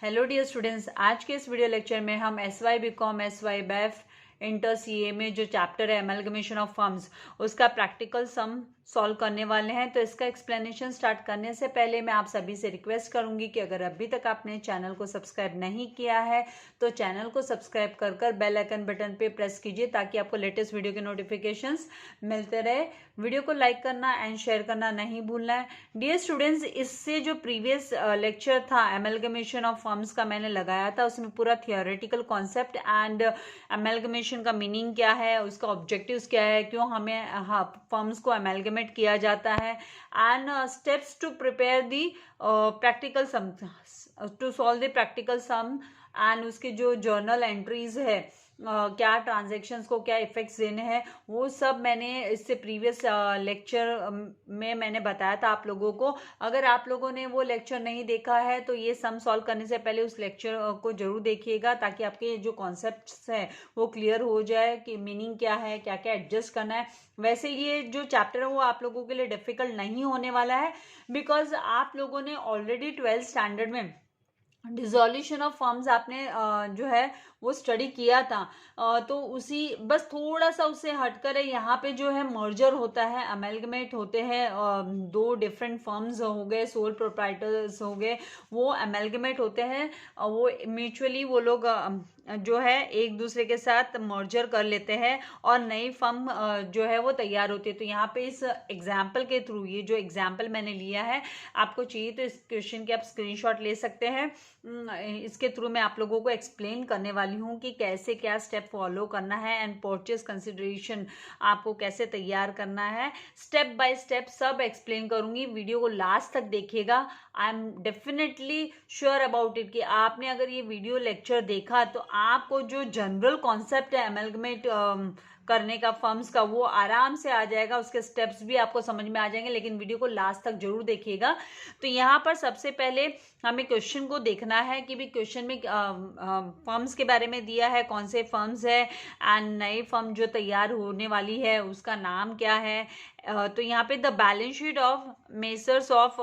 Hello dear students, आज के इस वीडियो लेक्चर में हम SY BCom SY BEF inter CA में जो चैप्टर है एमलगमेशन ऑफ फर्म्स उसका प्रैक्टिकल सम सॉल्व करने वाले हैं। तो इसका एक्सप्लेनेशन स्टार्ट करने से पहले मैं आप सभी से रिक्वेस्ट करूंगी कि अगर अभी तक आपने चैनल को सब्सक्राइब नहीं किया है तो चैनल को सब्सक्राइब कर बेल आइकन बटन पे प्रेस कीजिए ताकि आपको लेटेस्ट वीडियो के नोटिफिकेशंस मिलते रहे। वीडियो को लाइक करना एंड शेयर करना नहीं भूलना है। डियर स्टूडेंट्स, इससे जो प्रीवियस लेक्चर था एमलगमेशन ऑफ फर्म्स का मैंने लगाया था, उसमें पूरा थियोरेटिकल कॉन्सेप्ट एंड एमलगमेशन का मीनिंग क्या है, उसका ऑब्जेक्टिव्स क्या है, क्यों हमें फर्म्स को एमलगमेट किया जाता है and steps to prepare the practical sum to solve the practical sum and उसके जो जर्नल एंट्रीज है, क्या ट्रांजैक्शंस को क्या इफेक्ट्स देने हैं, वो सब मैंने इससे प्रीवियस लेक्चर में मैंने बताया था आप लोगों को। अगर आप लोगों ने वो लेक्चर नहीं देखा है तो ये सम सॉल्व करने से पहले उस लेक्चर को जरूर देखिएगा ताकि आपके जो कॉन्सेप्ट्स हैं वो क्लियर हो जाए कि मीनिंग क्या है, क्या क्या एडजस्ट करना है। वैसे ये जो चैप्टर है वो आप लोगों के लिए डिफिकल्ट नहीं होने वाला है बिकॉज आप लोगों ने ऑलरेडी 12th स्टैंडर्ड में डिसोल्यूशन ऑफ फॉर्म्स आपने जो है वो स्टडी किया था। तो उसी बस थोड़ा सा उससे हटकर है, यहाँ पे जो है मर्जर होता है, अमेलगमेट होते हैं, दो डिफरेंट फर्म्स हो गए, सोल प्रोप्राइटर्स हो गए, वो अमेलगमेट होते हैं, वो म्यूचुअली वो लोग जो है एक दूसरे के साथ मर्जर कर लेते हैं और नई फर्म जो है वो तैयार होती है। तो यहाँ पे इस एग्जाम्पल के थ्रू, ये जो एग्जाम्पल मैंने लिया है, आपको चाहिए तो इस क्वेश्चन के आप स्क्रीनशॉट ले सकते हैं। इसके थ्रू मैं आप लोगों को एक्सप्लेन करने वाली हूँ कि कैसे क्या स्टेप फॉलो करना है एंड परचेज कंसिडरेशन आपको कैसे तैयार करना है, स्टेप बाय स्टेप सब एक्सप्लेन करूंगी। वीडियो को लास्ट तक देखिएगा। I am definitely sure about it कि आपने अगर ये वीडियो लेक्चर देखा तो आपको जो जनरल कॉन्सेप्ट है एमलगमेट करने का फर्म्स का वो आराम से आ जाएगा, उसके स्टेप्स भी आपको समझ में आ जाएंगे। लेकिन वीडियो को लास्ट तक जरूर देखिएगा। तो यहाँ पर सबसे पहले हमें क्वेश्चन को देखना है कि भी क्वेश्चन में फर्म्स के बारे में दिया है, कौन से फर्म्स है एंड नई फर्म जो तैयार होने वाली है उसका नाम क्या है। तो यहाँ पे the balance sheet of Messrs of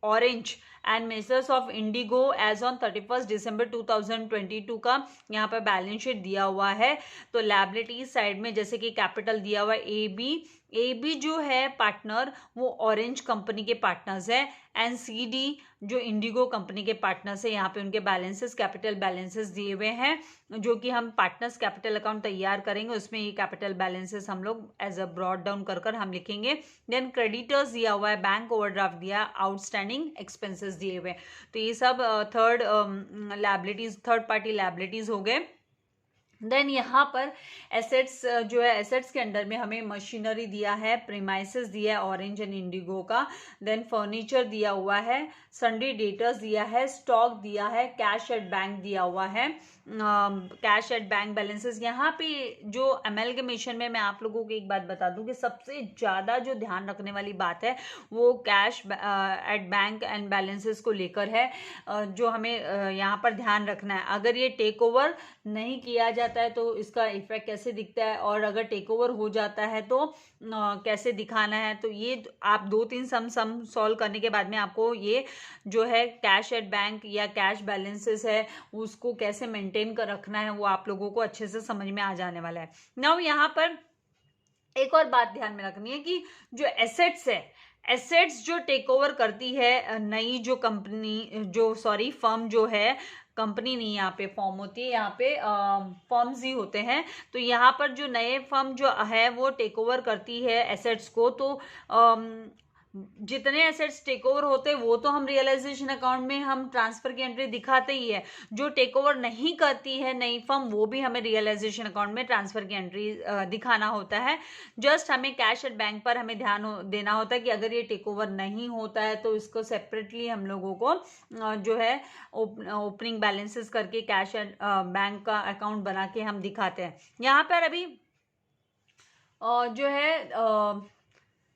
Orange and Messrs of Indigo as on 31 December 2022 का यहाँ पर बैलेंस शीट दिया हुआ है। तो लायबिलिटीज साइड में जैसे कि कैपिटल दिया हुआ है ए बी जो है पार्टनर वो ऑरेंज कंपनी के पार्टनर्स है एंड CD जो इंडिगो कंपनी के पार्टनर्स है। यहाँ पे उनके बैलेंसेस, कैपिटल बैलेंसेस दिए हुए हैं जो कि हम पार्टनर्स कैपिटल अकाउंट तैयार करेंगे, उसमें ये कैपिटल बैलेंसेस हम लोग एज अ ब्रॉड डाउन कर हम लिखेंगे। देन क्रेडिटर्स दिया हुआ है, बैंक ओवरड्राफ्ट दिया, आउटस्टैंडिंग एक्सपेंसेस दिए हुए। तो ये सब थर्ड पार्टी लायबिलिटीज हो गए। देन यहाँ पर एसेट्स जो है, एसेट्स के अंडर में हमें मशीनरी दिया है, प्रीमाइसेस दिया है ऑरेंज एंड इंडिगो का, देन फर्नीचर दिया हुआ है, सन्ड्री डेटर्स दिया है, स्टॉक दिया है, कैश एट बैंक दिया हुआ है, कैश एट बैंक बैलेंसेस। यहाँ पे जो एमलगमेशन में मैं आप लोगों को एक बात बता दूं कि सबसे ज़्यादा जो ध्यान रखने वाली बात है वो cash at bank and balances को लेकर है, जो हमें यहाँ पर ध्यान रखना है। अगर ये टेक ओवर नहीं किया जाता है तो इसका इफेक्ट कैसे दिखता है, और अगर टेक ओवर हो जाता है तो कैसे दिखाना है। तो ये आप 2-3 सम सॉल्व करने के बाद में आपको ये जो है कैश एट बैंक या कैश बैलेंसेस है उसको कैसे मेंटेन कर रखना है वो आप लोगों को अच्छे से समझ में आ जाने वाला है। नाउ यहाँ पर एक और बात ध्यान में रखनी है कि जो एसेट्स है, एसेट्स जो टेक ओवर करती है नई जो कंपनी फर्म जो है, कंपनी नहीं यहाँ पे फॉर्म होती है, यहाँ पे फर्म्स ही होते हैं। तो यहाँ पर जो नए फर्म जो है वो टेक ओवर करती है एसेट्स को, तो जितने एसेट्स टेक ओवर होते हैं वो तो हम रियलाइजेशन अकाउंट में हम ट्रांसफर की एंट्री दिखाते ही है। जो टेक ओवर नहीं करती है नई फर्म वो भी हमें रियलाइजेशन अकाउंट में ट्रांसफर की एंट्री दिखाना होता है। जस्ट हमें कैश एट बैंक पर हमें ध्यान देना होता है कि अगर ये टेक ओवर नहीं होता है तो इसको सेपरेटली हम लोगों को जो है ओपनिंग बैलेंसेस करके कैश एट बैंक का अकाउंट बना के हम दिखाते हैं। यहाँ पर अभी जो है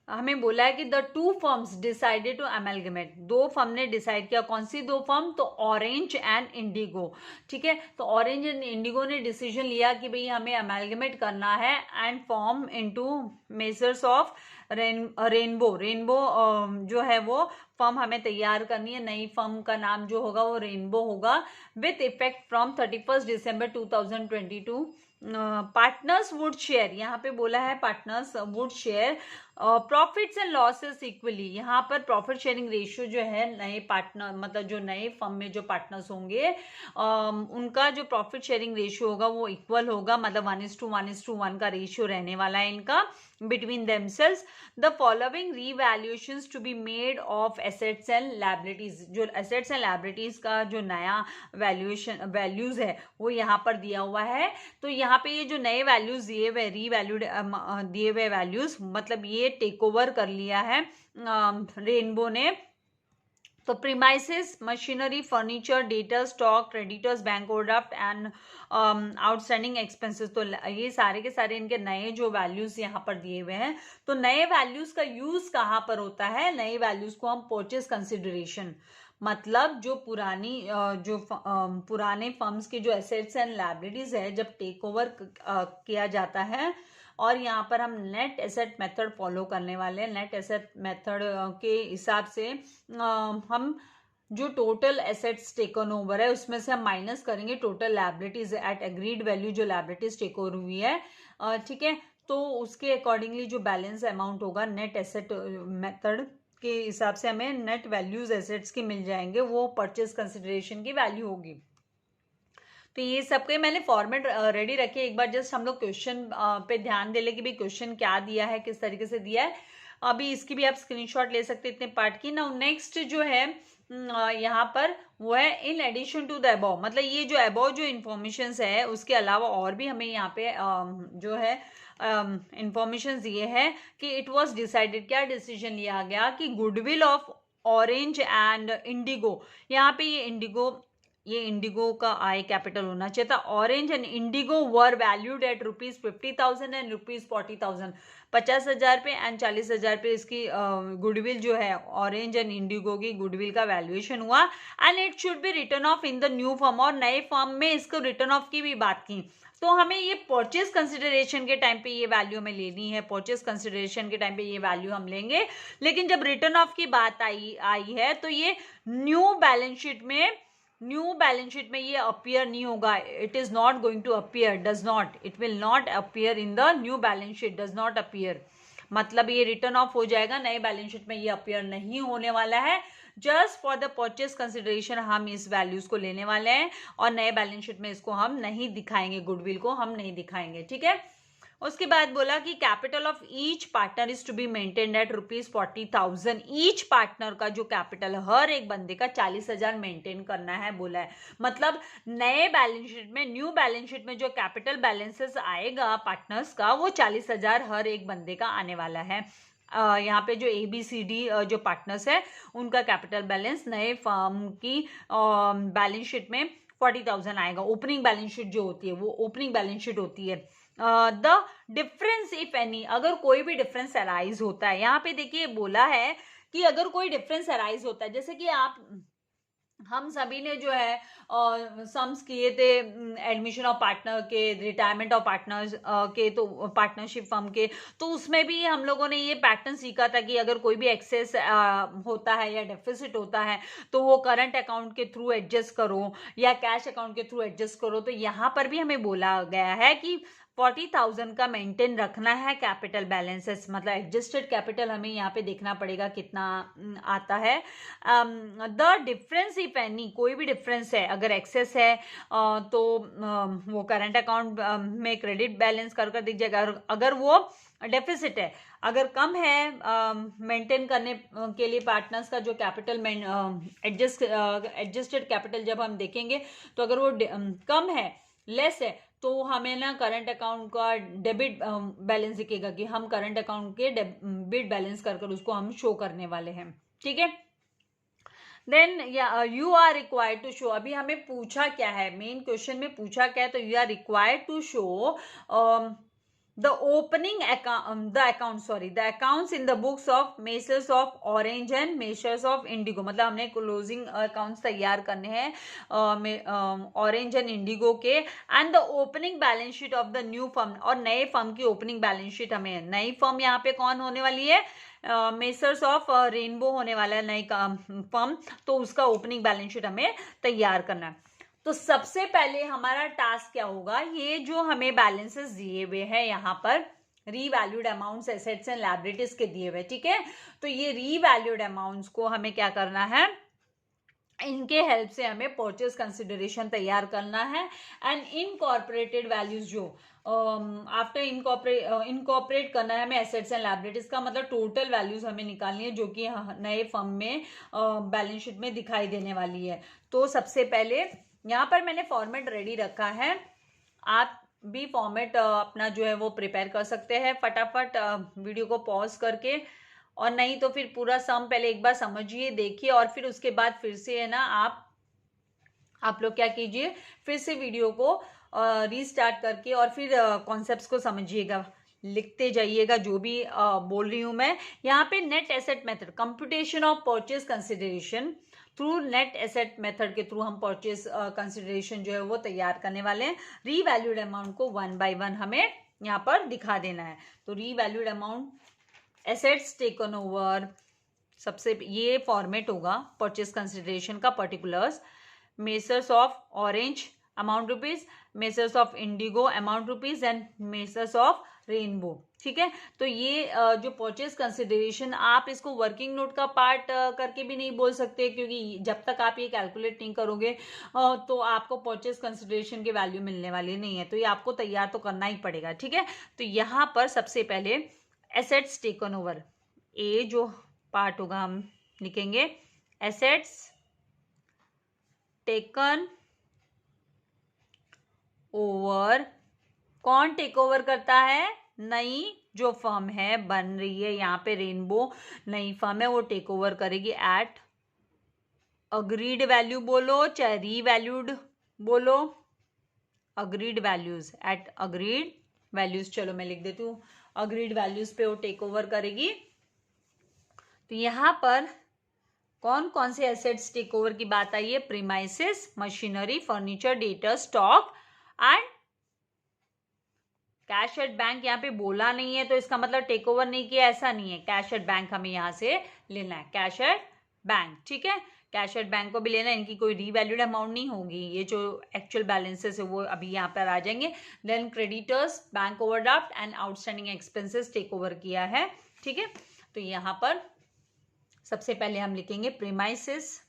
हमें बोला है कि the 2 firms decided to amalgamate, 2 firm ने डिसाइड किया। कौन सी 2 फर्म? तो ऑरेंज एंड इंडिगो। ठीक है, तो ऑरेंज एंड इंडिगो ने डिसीजन लिया कि भाई हमें अमेलगमेट करना है and form into majors of Rainbow जो है वो फर्म हमें तैयार करनी है। नई फर्म का नाम जो होगा वो रेनबो होगा with effect from 31 December 2022। Partners would share, यहाँ पे बोला है partners would share profits and losses equally. यहाँ पर प्रॉफिट शेयरिंग रेशियो जो है नए पार्टनर मतलब जो नए फर्म में जो पार्टनर्स होंगे उनका जो प्रॉफिट शेयरिंग रेशियो होगा वो इक्वल होगा, मतलब 1:1 का रेशियो रहने वाला है इनका between themselves. The following revaluations to be made of assets and liabilities, जो एसेट्स एंड लायबिलिटीज का जो नया वैल्यूज है वो यहाँ पर दिया हुआ है। तो यहाँ पे ये जो नए वैल्यूज दिए हुए रीवैल्यूड दिए हुए वैल्यूज मतलब ये टेक ओवर कर लिया है रेनबो ने। तो premises, machinery, furniture, data, stock, creditors, bank overdraft and outstanding expenses, तो ये सारे के सारे इनके नए जो वैल्यूज यहाँ पर दिए हुए हैं। तो नए वैल्यूज का यूज कहाँ पर होता है? नए वैल्यूज को हम परचेज कंसिडरेशन, मतलब जो पुराने फर्म्स के जो एसेट्स एंड लायबिलिटीज है जब टेक ओवर किया जाता है, और यहाँ पर हम नेट एसेट मेथड फॉलो करने वाले हैं। नेट एसेट मेथड के हिसाब से हम जो टोटल एसेट्स टेकन ओवर है उसमें से हम माइनस करेंगे total liabilities at agreed value जो लायबिलिटीज टेक ओवर हुई है, ठीक है। तो उसके अकॉर्डिंगली जो बैलेंस अमाउंट होगा नेट एसेट मेथड के हिसाब से हमें नेट वैल्यूज एसेट्स के मिल जाएंगे, वो परचेज कंसिडरेशन की वैल्यू होगी। तो ये सबके मैंने फॉर्मेट रेडी रखे, एक बार जस्ट हम लोग क्वेश्चन पे ध्यान दे ले कि भाई क्वेश्चन क्या दिया है, किस तरीके से दिया है। अभी इसकी भी आप स्क्रीनशॉट ले सकते हैं इतने पार्ट की ना। नेक्स्ट जो है यहाँ पर वो है in addition to the above, मतलब ये जो अबव जो इंफॉर्मेशन है उसके अलावा और भी हमें यहाँ पे जो है इंफॉर्मेशन दिए है कि इट वॉज डिसाइडेड, क्या डिसीजन लिया गया कि goodwill of Orange and Indigo, यहाँ पे ये इंडिगो का आई कैपिटल होना चाहिए था। Orange and Indigo were valued at ₹50,000 and ₹40,000, 50,000 पे एंड 40,000 पे इसकी गुडविल जो है ऑरेंज एंड इंडिगो की गुडविल का वैल्यूएशन हुआ। And it should be return of in the new form, और नए फॉर्म में इसको रिटर्न ऑफ की भी बात की। तो हमें ये परचेज कंसिडरेशन के टाइम पे ये वैल्यू हमें लेनी है, परचेज कंसिडरेशन के टाइम पे ये वैल्यू हम लेंगे। लेकिन जब रिटर्न ऑफ की बात आई है तो ये न्यू बैलेंस शीट में ये अपीयर नहीं होगा। It is not going to appear, it will not appear in the new balance sheet, does not appear, मतलब ये रिटर्न ऑफ हो जाएगा, नए बैलेंस शीट में ये अपीयर नहीं होने वाला है। Just for the purchase consideration हम इस वैल्यूज को लेने वाले हैं और नए बैलेंस शीट में इसको हम नहीं दिखाएंगे, गुडविल को हम नहीं दिखाएंगे, ठीक है। उसके बाद बोला कि capital of each partner is to be maintained at ₹40,000। Each partner का जो कैपिटल हर एक बंदे का 40,000 मेंटेन करना है बोला है। मतलब नए बैलेंस शीट में, न्यू बैलेंस शीट में जो कैपिटल बैलेंसेस आएगा पार्टनर्स का वो 40,000 हर एक बंदे का आने वाला है। यहाँ पे जो ABCD जो पार्टनर्स है उनका कैपिटल बैलेंस नए फर्म की बैलेंस शीट में 40,000 आएगा। ओपनिंग बैलेंस शीट जो होती है वो ओपनिंग बैलेंस शीट होती है। द डिफरेंस इफ एनी, अगर कोई भी डिफरेंस अराइज होता है, यहाँ पे देखिए बोला है कि अगर कोई डिफरेंस अराइज होता है, जैसे कि हम सभी ने जो है सम्स किए थे एडमिशन ऑफ पार्टनर के, रिटायरमेंट ऑफ पार्टनर्स के, तो पार्टनरशिप फर्म के, तो उसमें भी हम लोगों ने ये पैटर्न सीखा था कि अगर कोई भी एक्सेस होता है या डेफिसिट होता है तो वो करंट अकाउंट के थ्रू एडजस्ट करो या कैश अकाउंट के थ्रू एडजस्ट करो। तो यहाँ पर भी हमें बोला गया है कि 40,000 का मेंटेन रखना है कैपिटल बैलेंसेस, मतलब एडजस्टेड कैपिटल हमें यहाँ पे देखना पड़ेगा कितना आता है। द डिफरेंस इफ एनी, कोई भी डिफरेंस है, अगर एक्सेस है तो वो करंट अकाउंट में क्रेडिट बैलेंस कर दिख जाएगा। अगर वो डेफिसिट है, अगर कम है मेंटेन करने के लिए पार्टनर्स का जो कैपिटल एडजस्टेड कैपिटल जब हम देखेंगे तो अगर वो कम है, लेस है, तो हमें ना करंट अकाउंट का डेबिट बैलेंस दिखेगा कि हम करंट अकाउंट के डेबिट बैलेंस कर उसको हम शो करने वाले हैं, ठीक है। Then you are required to show, अभी हमें पूछा क्या है, मेन क्वेश्चन में पूछा क्या है, तो you are required to show the opening account the accounts in the books of Messrs of Orange and Messrs of Indigo, मतलब हमने क्लोजिंग अकाउंट्स तैयार करने हैं ऑरेंज एंड इंडिगो के, and the opening balance sheet of the new firm, और नए firm की opening balance sheet हमें, नई फर्म यहाँ पे कौन होने वाली है, मेसर्स ऑफ रेनबो होने वाला है नई फर्म, तो उसका ओपनिंग बैलेंस शीट हमें तैयार करना है। तो सबसे पहले हमारा टास्क क्या होगा, ये जो हमें बैलेंसेस दिए हुए हैं यहाँ पर revalued amounts assets and liabilities के दिए हुए, ठीक है, तो ये रीवैल्यूड अमाउंट्स को हमें क्या करना है, इनके हेल्प से हमें परचेज कंसिडरेशन तैयार करना है, एंड इनकॉर्पोरेटेड वैल्यूज जो आफ्टर इनकॉर्पोरेट करना है हमें एसेट्स एंड लायबिलिटीज का, मतलब टोटल वैल्यूज हमें निकालनी है जो कि नए फर्म में बैलेंस शीट में दिखाई देने वाली है। तो सबसे पहले यहाँ पर मैंने फॉर्मेट रेडी रखा है, आप भी फॉर्मेट अपना जो है वो प्रिपेयर कर सकते हैं फटाफट वीडियो को पॉज करके, और नहीं तो फिर पूरा सम पहले एक बार समझिए, देखिए, और फिर उसके बाद फिर से है ना आप लोग क्या कीजिए, फिर से वीडियो को रीस्टार्ट करके और फिर कॉन्सेप्ट्स को समझिएगा, लिखते जाइएगा जो भी बोल रही हूं मैं। यहाँ पे net asset method, computation of purchase consideration through net asset method के थ्रू हम परचेज कंसिडरेशन जो है वो तैयार करने वाले हैं। रीवैल्यूड अमाउंट को 1 by 1 हमें यहाँ पर दिखा देना है। तो revalued amount, assets taken over, सबसे ये फॉर्मेट होगा परचेज कंसिडरेशन का, particulars, messrs of orange amount rupees, messrs of Indigo amount rupees, and Messrs of rainbow, ठीक है। तो ये जो परचेज कंसिडरेशन, आप इसको वर्किंग नोट का पार्ट करके भी नहीं बोल सकते, क्योंकि जब तक आप ये कैलकुलेट नहीं करोगे तो आपको परचेज कंसिडरेशन की वैल्यू मिलने वाली नहीं है, तो ये आपको तैयार तो करना ही पड़ेगा, ठीक है। तो यहाँ पर सबसे पहले एसेट्स टेकन ओवर, ए जो पार्ट होगा हम लिखेंगे एसेट्स टेकन ओवर, कौन टेक ओवर करता है, नई जो फर्म है बन रही है, यहाँ पे रेनबो नई फर्म है, वो टेक ओवर करेगी एट अग्रीड वैल्यू बोलो चाहे रीवैल्यूड बोलो, agreed values, at agreed values, चलो मैं लिख देती हूँ, अग्रीड वैल्यूज पे वो टेक ओवर करेगी। तो यहाँ पर कौन कौन से एसेट्स टेक ओवर की बात आई है, premises, machinery, furniture, data, stock and cash at bank. यहाँ पे बोला नहीं है तो इसका मतलब टेक ओवर नहीं किया, ऐसा नहीं है, कैश एट बैंक हमें यहाँ से लेना है, कैश एट बैंक, ठीक है, कैश एट बैंक को भी लेना है, इनकी कोई रीवैल्यूड अमाउंट नहीं होगी, ये जो एक्चुअल बैलेंसेस है वो अभी यहाँ पर आ जाएंगे। Then creditors, bank overdraft and outstanding expenses take over किया है, ठीक है। तो यहाँ पर सबसे पहले हम लिखेंगे प्रीमाइसेस,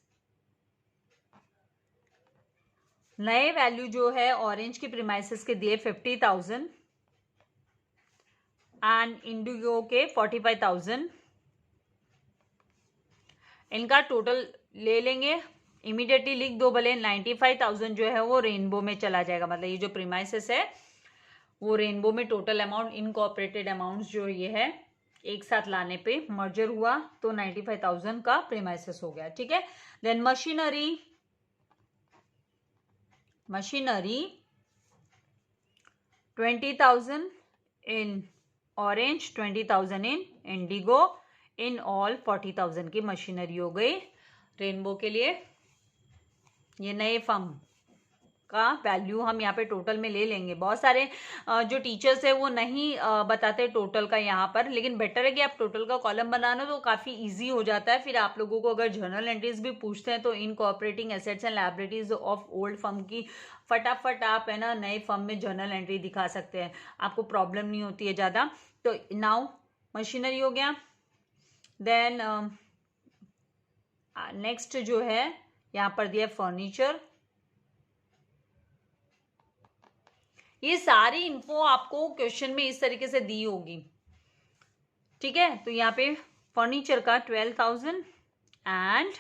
नए वैल्यू जो है ऑरेंज की प्रीमाइसेस के दिए 50,000 एंड इंडिगो के 45,000, इनका टोटल ले लेंगे, इमीडिएटली लिख दो भले, 95,000 जो है वो रेनबो में चला जाएगा, मतलब ये जो प्रीमाइसेस है वो रेनबो में टोटल अमाउंट, इनकॉर्पोरेटेड अमाउंट्स जो ये है एक साथ लाने पे मर्जर हुआ तो 95,000 का प्रीमाइसेस हो गया, ठीक है। Then machinery 20,000 in Orange, 20,000 in Indigo, in all 40,000 की मशीनरी हो गई रेनबो के लिए। ये नए फर्म का वैल्यू हम यहाँ पे टोटल में ले लेंगे। बहुत सारे जो टीचर्स है वो नहीं बताते टोटल का यहाँ पर, लेकिन बेटर है कि आप टोटल का कॉलम बनाना तो काफ़ी इजी हो जाता है। फिर आप लोगों को अगर जर्नल एंट्रीज भी पूछते हैं तो incorporating assets and liabilities of old firm की फटाफट आप है ना नए फर्म में जर्नल एंट्री दिखा सकते हैं, आपको प्रॉब्लम नहीं होती है ज़्यादा। तो नाउ मशीनरी हो गया। देन नेक्स्ट जो है यहाँ पर दिया फर्नीचर। ये सारी इन्फो आपको क्वेश्चन में इस तरीके से दी होगी, ठीक है। तो यहाँ पे फर्नीचर का 12,000 एंड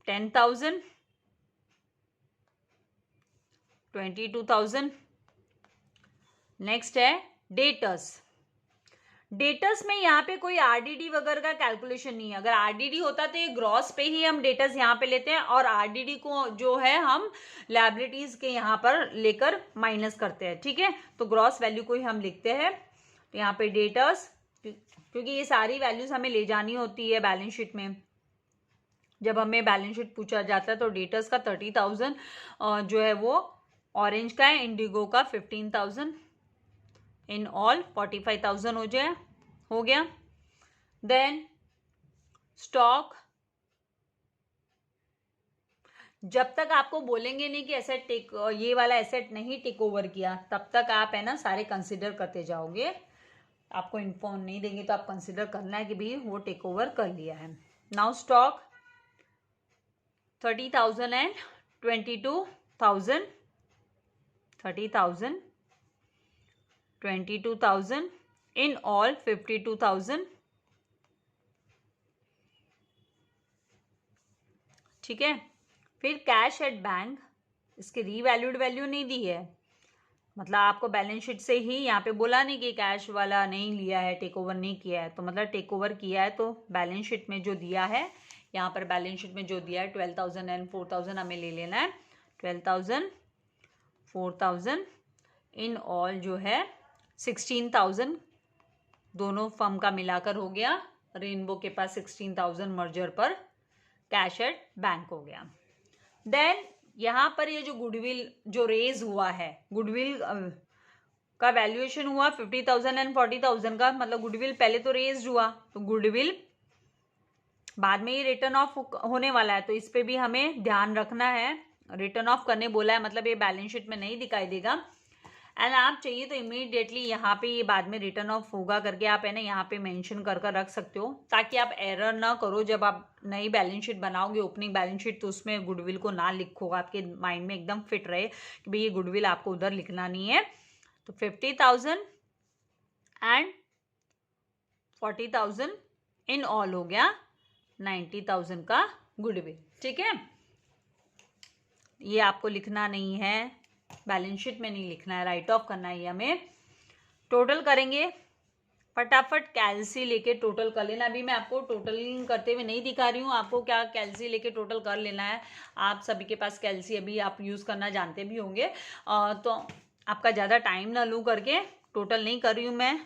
10,000, 22,000। नेक्स्ट है डेटर्स। डेटर्स में यहाँ पे कोई आरडीडी वगैरह का कैलकुलेशन नहीं है। अगर आरडीडी होता तो ये ग्रॉस पे ही हम डेटर्स यहाँ पे लेते हैं और आरडीडी को जो है हम लायबिलिटीज के यहाँ पर लेकर माइनस करते हैं, ठीक है। तो ग्रॉस वैल्यू को ही हम लिखते हैं। तो यहाँ पे डेटर्स, क्योंकि ये सारी वैल्यूज हमें ले जानी होती है बैलेंस शीट में, जब हमें बैलेंस शीट पूछा जाता है। तो डेटर्स का 30,000 जो है वो ऑरेंज का है, इंडिगो का 15,000, इन ऑल 45,000 हो गया। देन स्टॉक, जब तक आपको बोलेंगे नहीं कि एसेट ये वाला एसेट नहीं टेक ओवर किया, तब तक आप है ना सारे कंसिडर करते जाओगे। आपको इन्फॉर्म नहीं देंगे तो आप कंसिडर करना है कि भाई वो टेक ओवर कर लिया है। Now stock 30,000 and 22,000, 30,000, 22,000, in all 52,000, ठीक है। फिर कैश एट बैंक, इसकी रीवैल्यूड वैल्यू नहीं दी है, मतलब आपको बैलेंस शीट से ही यहाँ पे बोला नहीं कि कैश वाला नहीं लिया है, टेक ओवर नहीं किया है, तो मतलब टेक ओवर किया है। तो बैलेंस शीट में जो दिया है, यहाँ पर बैलेंस शीट में जो दिया है 12,000 एंड 4,000 हमें ले लेना है। 12,000, 4,000, इन ऑल जो है 16,000 दोनों फर्म का मिलाकर हो गया। रेनबो के पास 16,000 मर्जर पर कैश एट बैंक हो गया। देन यहाँ पर ये जो गुडविल जो रेज हुआ है, गुडविल का वैल्यूएशन हुआ 50,000 एंड 40,000 का, मतलब गुडविल पहले तो रेज हुआ, तो गुडविल बाद में ये रिटर्न ऑफ होने वाला है, तो इस पे भी हमें ध्यान रखना है। रिटर्न ऑफ करने बोला है, मतलब ये बैलेंस शीट में नहीं दिखाई देगा। एंड आप चाहिए तो इमीडिएटली यहाँ पे ये बाद में रिटर्न ऑफ होगा करके आप है ना यहाँ पे मेंशन कर रख सकते हो, ताकि आप एरर ना करो जब आप नई बैलेंस शीट बनाओगे, ओपनिंग बैलेंस शीट, तो उसमें गुडविल को ना लिखो, आपके माइंड में एकदम फिट रहे कि भाई ये गुडविल आपको उधर लिखना नहीं है। तो 50,000 एंड 40,000 इन ऑल हो गया 90,000 का गुडविल, ठीक है। ये आपको लिखना नहीं है, बैलेंस शीट में नहीं लिखना है, राइट ऑफ करना है हमें। टोटल करेंगे, फटाफट कैलसी लेके टोटल कर लेना। अभी मैं आपको टोटलिंग करते हुए नहीं दिखा रही हूँ, आपको क्या कैलसी लेके टोटल कर लेना है। आप सभी के पास कैलसी अभी आप यूज़ करना जानते भी होंगे, तो आपका ज़्यादा टाइम ना लूँ करके टोटल नहीं कर रही हूँ मैं,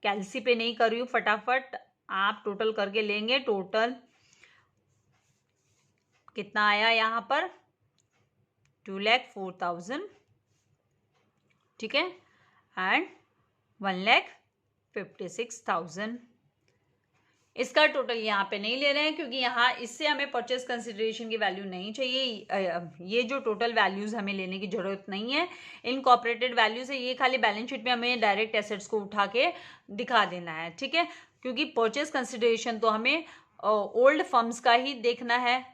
कैलसी पे नहीं कर रही हूँ, फटाफट आप टोटल करके लेंगे। टोटल कितना आया यहाँ पर 2,04,000, ठीक है, एंड 1,56,000। इसका टोटल यहाँ पे नहीं ले रहे हैं क्योंकि यहाँ इससे हमें परचेस कंसिडरेशन की वैल्यू नहीं चाहिए। ये जो टोटल वैल्यूज हमें लेने की जरूरत नहीं है, इनकॉर्पोरेटेड वैल्यूज है, ये खाली बैलेंस शीट में हमें डायरेक्ट एसेट्स को उठा के दिखा देना है, ठीक है। क्योंकि परचेस कंसिडरेशन तो हमें ओल्ड फर्म्स का ही देखना है,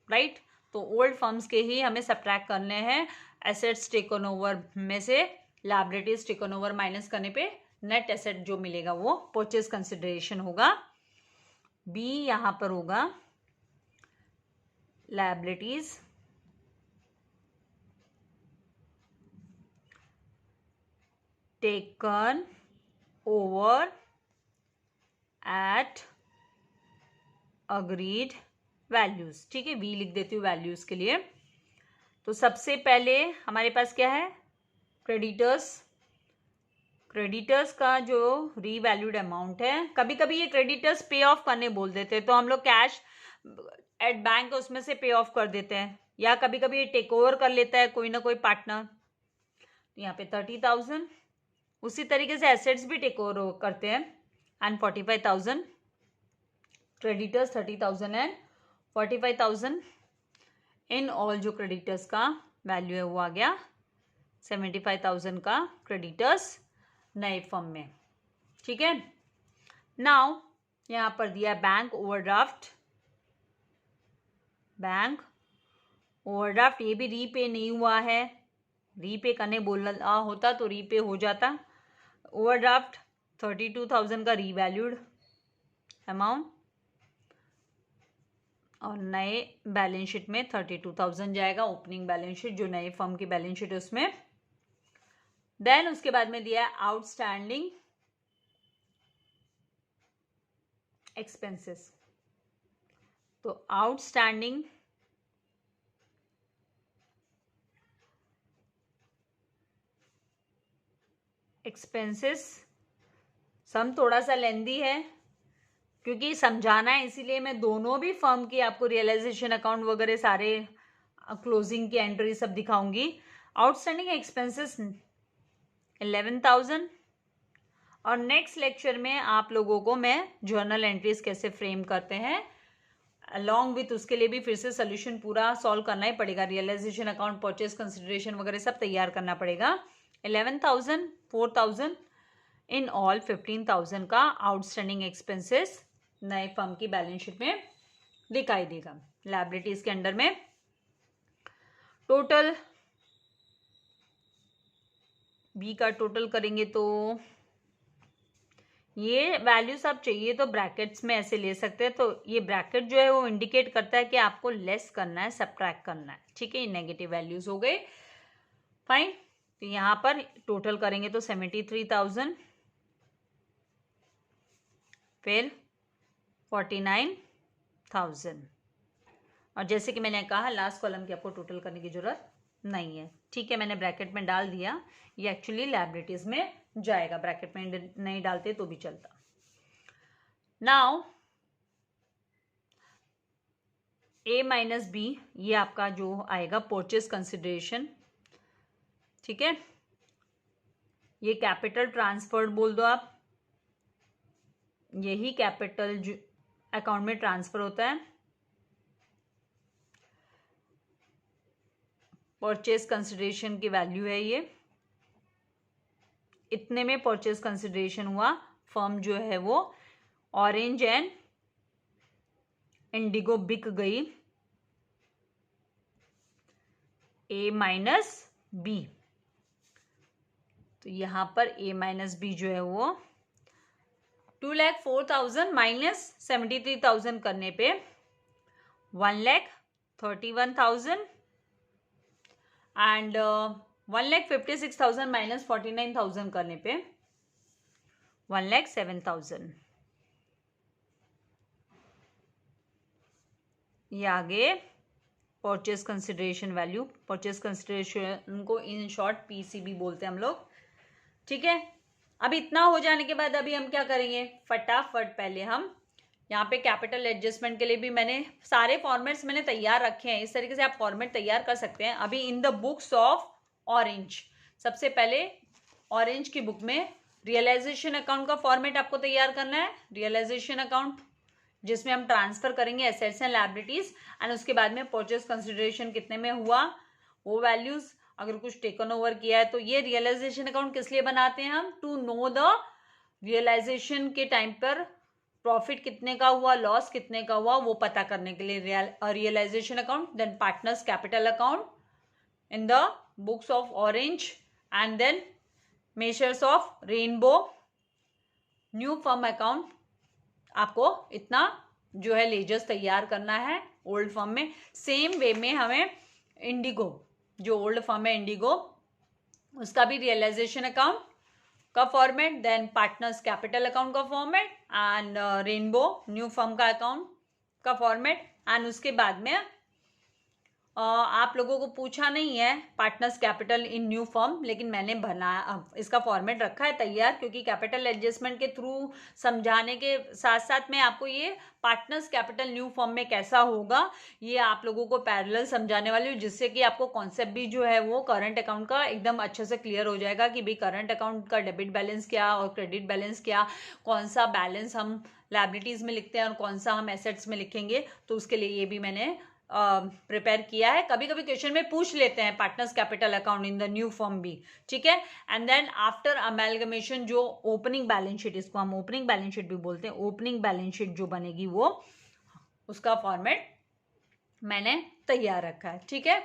राइट। तो ओल्ड फर्म्स के ही हमें सब्ट्रैक्ट करने हैं एसेट्स टेकन ओवर में से। लायबिलिटीज टेकन ओवर माइनस करने पे नेट एसेट जो मिलेगा वो परचेस कंसिडरेशन होगा। बी यहां पर होगा liabilities taken over at agreed values, ठीक है। वी लिख देती हूँ वैल्यूज के लिए। तो सबसे पहले हमारे पास क्या है, क्रेडिटर्स। क्रेडिटर्स का जो रीवैल्यूड अमाउंट है, कभी कभी ये क्रेडिटर्स पे ऑफ करने बोल देते हैं, तो हम लोग कैश एट बैंक उसमें से पे ऑफ कर देते हैं, या कभी कभी ये टेक ओवर कर लेता है कोई ना कोई पार्टनर। तो यहाँ पे 30,000, उसी तरीके से एसेट्स भी टेक ओवर करते हैं, and 45,000 creditors, 30,000 and 45,000 in all. जो क्रेडिटर्स का वैल्यू है वो आ गया 75,000 का क्रेडिटर्स नए फर्म में, ठीक है। नाउ यहां पर दिया बैंक ओवरड्राफ्ट। बैंक ओवरड्राफ्ट ये भी रीपे नहीं हुआ है, रीपे करने बोला होता तो रीपे हो जाता। ओवरड्राफ्ट 32,000 का रीवैल्यूड अमाउंट, और नए बैलेंस शीट में 32,000 जाएगा, ओपनिंग बैलेंस शीट जो नए फर्म की बैलेंस शीट है उसमें। देन उसके बाद में दिया आउटस्टैंडिंग एक्सपेंसेस। तो आउटस्टैंडिंग एक्सपेंसेस सम थोड़ा सा लेंदी है क्योंकि समझाना है, इसीलिए मैं दोनों भी फर्म की आपको रियलाइजेशन अकाउंट वगैरह सारे क्लोजिंग की एंट्री सब दिखाऊंगी। आउटस्टैंडिंग एक्सपेंसेस 11,000 और नेक्स्ट लेक्चर में आप लोगों को मैं जर्नल एंट्रीज कैसे फ्रेम करते हैं अलॉन्ग विथ उसके लिए भी फिर से सोल्यूशन पूरा सॉल्व करना ही पड़ेगा। रियलाइजेशन अकाउंट, परचेज कंसिडरेशन वगैरह सब तैयार करना पड़ेगा। 11,000, 4,000 इन ऑल 15,000 का आउटस्टैंडिंग एक्सपेंसेस नए फर्म की बैलेंस शीट में दिखाई देगा। लायबिलिटीज के अंडर में टोटल बी का टोटल करेंगे तो ये वैल्यूज आप चाहिए तो ब्रैकेट्स में ऐसे ले सकते हैं। तो ये ब्रैकेट जो है वो इंडिकेट करता है कि आपको लेस करना है, सब्ट्रैक्ट करना है, ठीक है। ये नेगेटिव वैल्यूज हो गए, फाइन। तो यहाँ पर टोटल करेंगे तो 73,000, फिर 49,000 और जैसे कि मैंने कहा लास्ट कॉलम की आपको टोटल करने की जरूरत नहीं है, ठीक है। मैंने ब्रैकेट में डाल दिया, ये एक्चुअली लायबिलिटीज में जाएगा, ब्रैकेट में नहीं डालते तो भी चलता। नाउ ए माइनस बी, ये आपका जो आएगा परचेज कंसिडरेशन, ठीक है। ये कैपिटल ट्रांसफर्ड बोल दो आप, यही कैपिटल जो अकाउंट में ट्रांसफर होता है। परचेज कंसिडरेशन की वैल्यू है ये, इतने में परचेज कंसिडरेशन हुआ। फर्म जो है वो ऑरेंज एंड इंडिगो बिक गई ए माइनस बी। तो यहां पर ए माइनस बी जो है वो 2,04,000 माइनस 73,000 करने पे 1,31,000 एंड 1,56,000 माइनस 49,000 करने पे 1,07,000। ये आगे purchase consideration value, purchase consideration को इन शॉर्ट पीसीबी बोलते हैं हम लोग, ठीक है। अब इतना हो जाने के बाद अभी हम क्या करेंगे, फटाफट पहले हम यहाँ पे कैपिटल एडजस्टमेंट के लिए भी मैंने सारे फॉर्मेट्स मैंने तैयार रखे हैं। इस तरीके से आप फॉर्मेट तैयार कर सकते हैं। अभी इन द बुक्स ऑफ ऑरेंज, सबसे पहले ऑरेंज की बुक में रियलाइजेशन अकाउंट का फॉर्मेट आपको तैयार करना है। रियलाइजेशन अकाउंट जिसमें हम ट्रांसफर करेंगे एसेट्स एंड लायबिलिटीज एंड उसके बाद में परचेज कंसिडरेशन कितने में हुआ वो वैल्यूज, अगर कुछ टेकन ओवर किया है तो ये रियलाइजेशन अकाउंट किस लिए बनाते हैं हम, टू नो द रियलाइजेशन के टाइम पर प्रॉफिट कितने का हुआ, लॉस कितने का हुआ, वो पता करने के लिए realisation account. Then partners capital account in the books of Orange and then Messrs of Rainbow, new firm account. आपको इतना जो है लेजर्स तैयार करना है ओल्ड फर्म में। सेम वे में हमें इंडिगो, जो ओल्ड फर्म है इंडिगो, उसका भी रियलाइजेशन अकाउंट का format, then partners capital account का format and Rainbow new firm का अकाउंट का फॉर्मेट। एंड उसके बाद में आप लोगों को पूछा नहीं है partners capital in new firm, लेकिन मैंने बनाया इसका फॉर्मेट रखा है तैयार, क्योंकि कैपिटल एडजस्टमेंट के थ्रू समझाने के साथ साथ में आपको ये पार्टनर्स कैपिटल न्यू फर्म में कैसा होगा ये आप लोगों को पैरेलल समझाने वाली हूँ, जिससे कि आपको कॉन्सेप्ट भी जो है वो करंट अकाउंट का एकदम अच्छे से क्लियर हो जाएगा कि भाई करंट अकाउंट का डेबिट बैलेंस क्या और क्रेडिट बैलेंस क्या, कौन सा बैलेंस हम लायबिलिटीज में लिखते हैं और कौन सा हम एसेट्स में लिखेंगे। तो उसके लिए ये भी मैंने प्रिपेयर किया है। कभी कभी क्वेश्चन में पूछ लेते हैं partners capital account in the new firm भी, ठीक है। एंड देन आफ्टर अमेलगमेशन जो ओपनिंग बैलेंस शीट, इसको हम ओपनिंग बैलेंस शीट भी बोलते हैं, ओपनिंग बैलेंस शीट जो बनेगी वो उसका फॉर्मेट मैंने तैयार रखा है, ठीक है।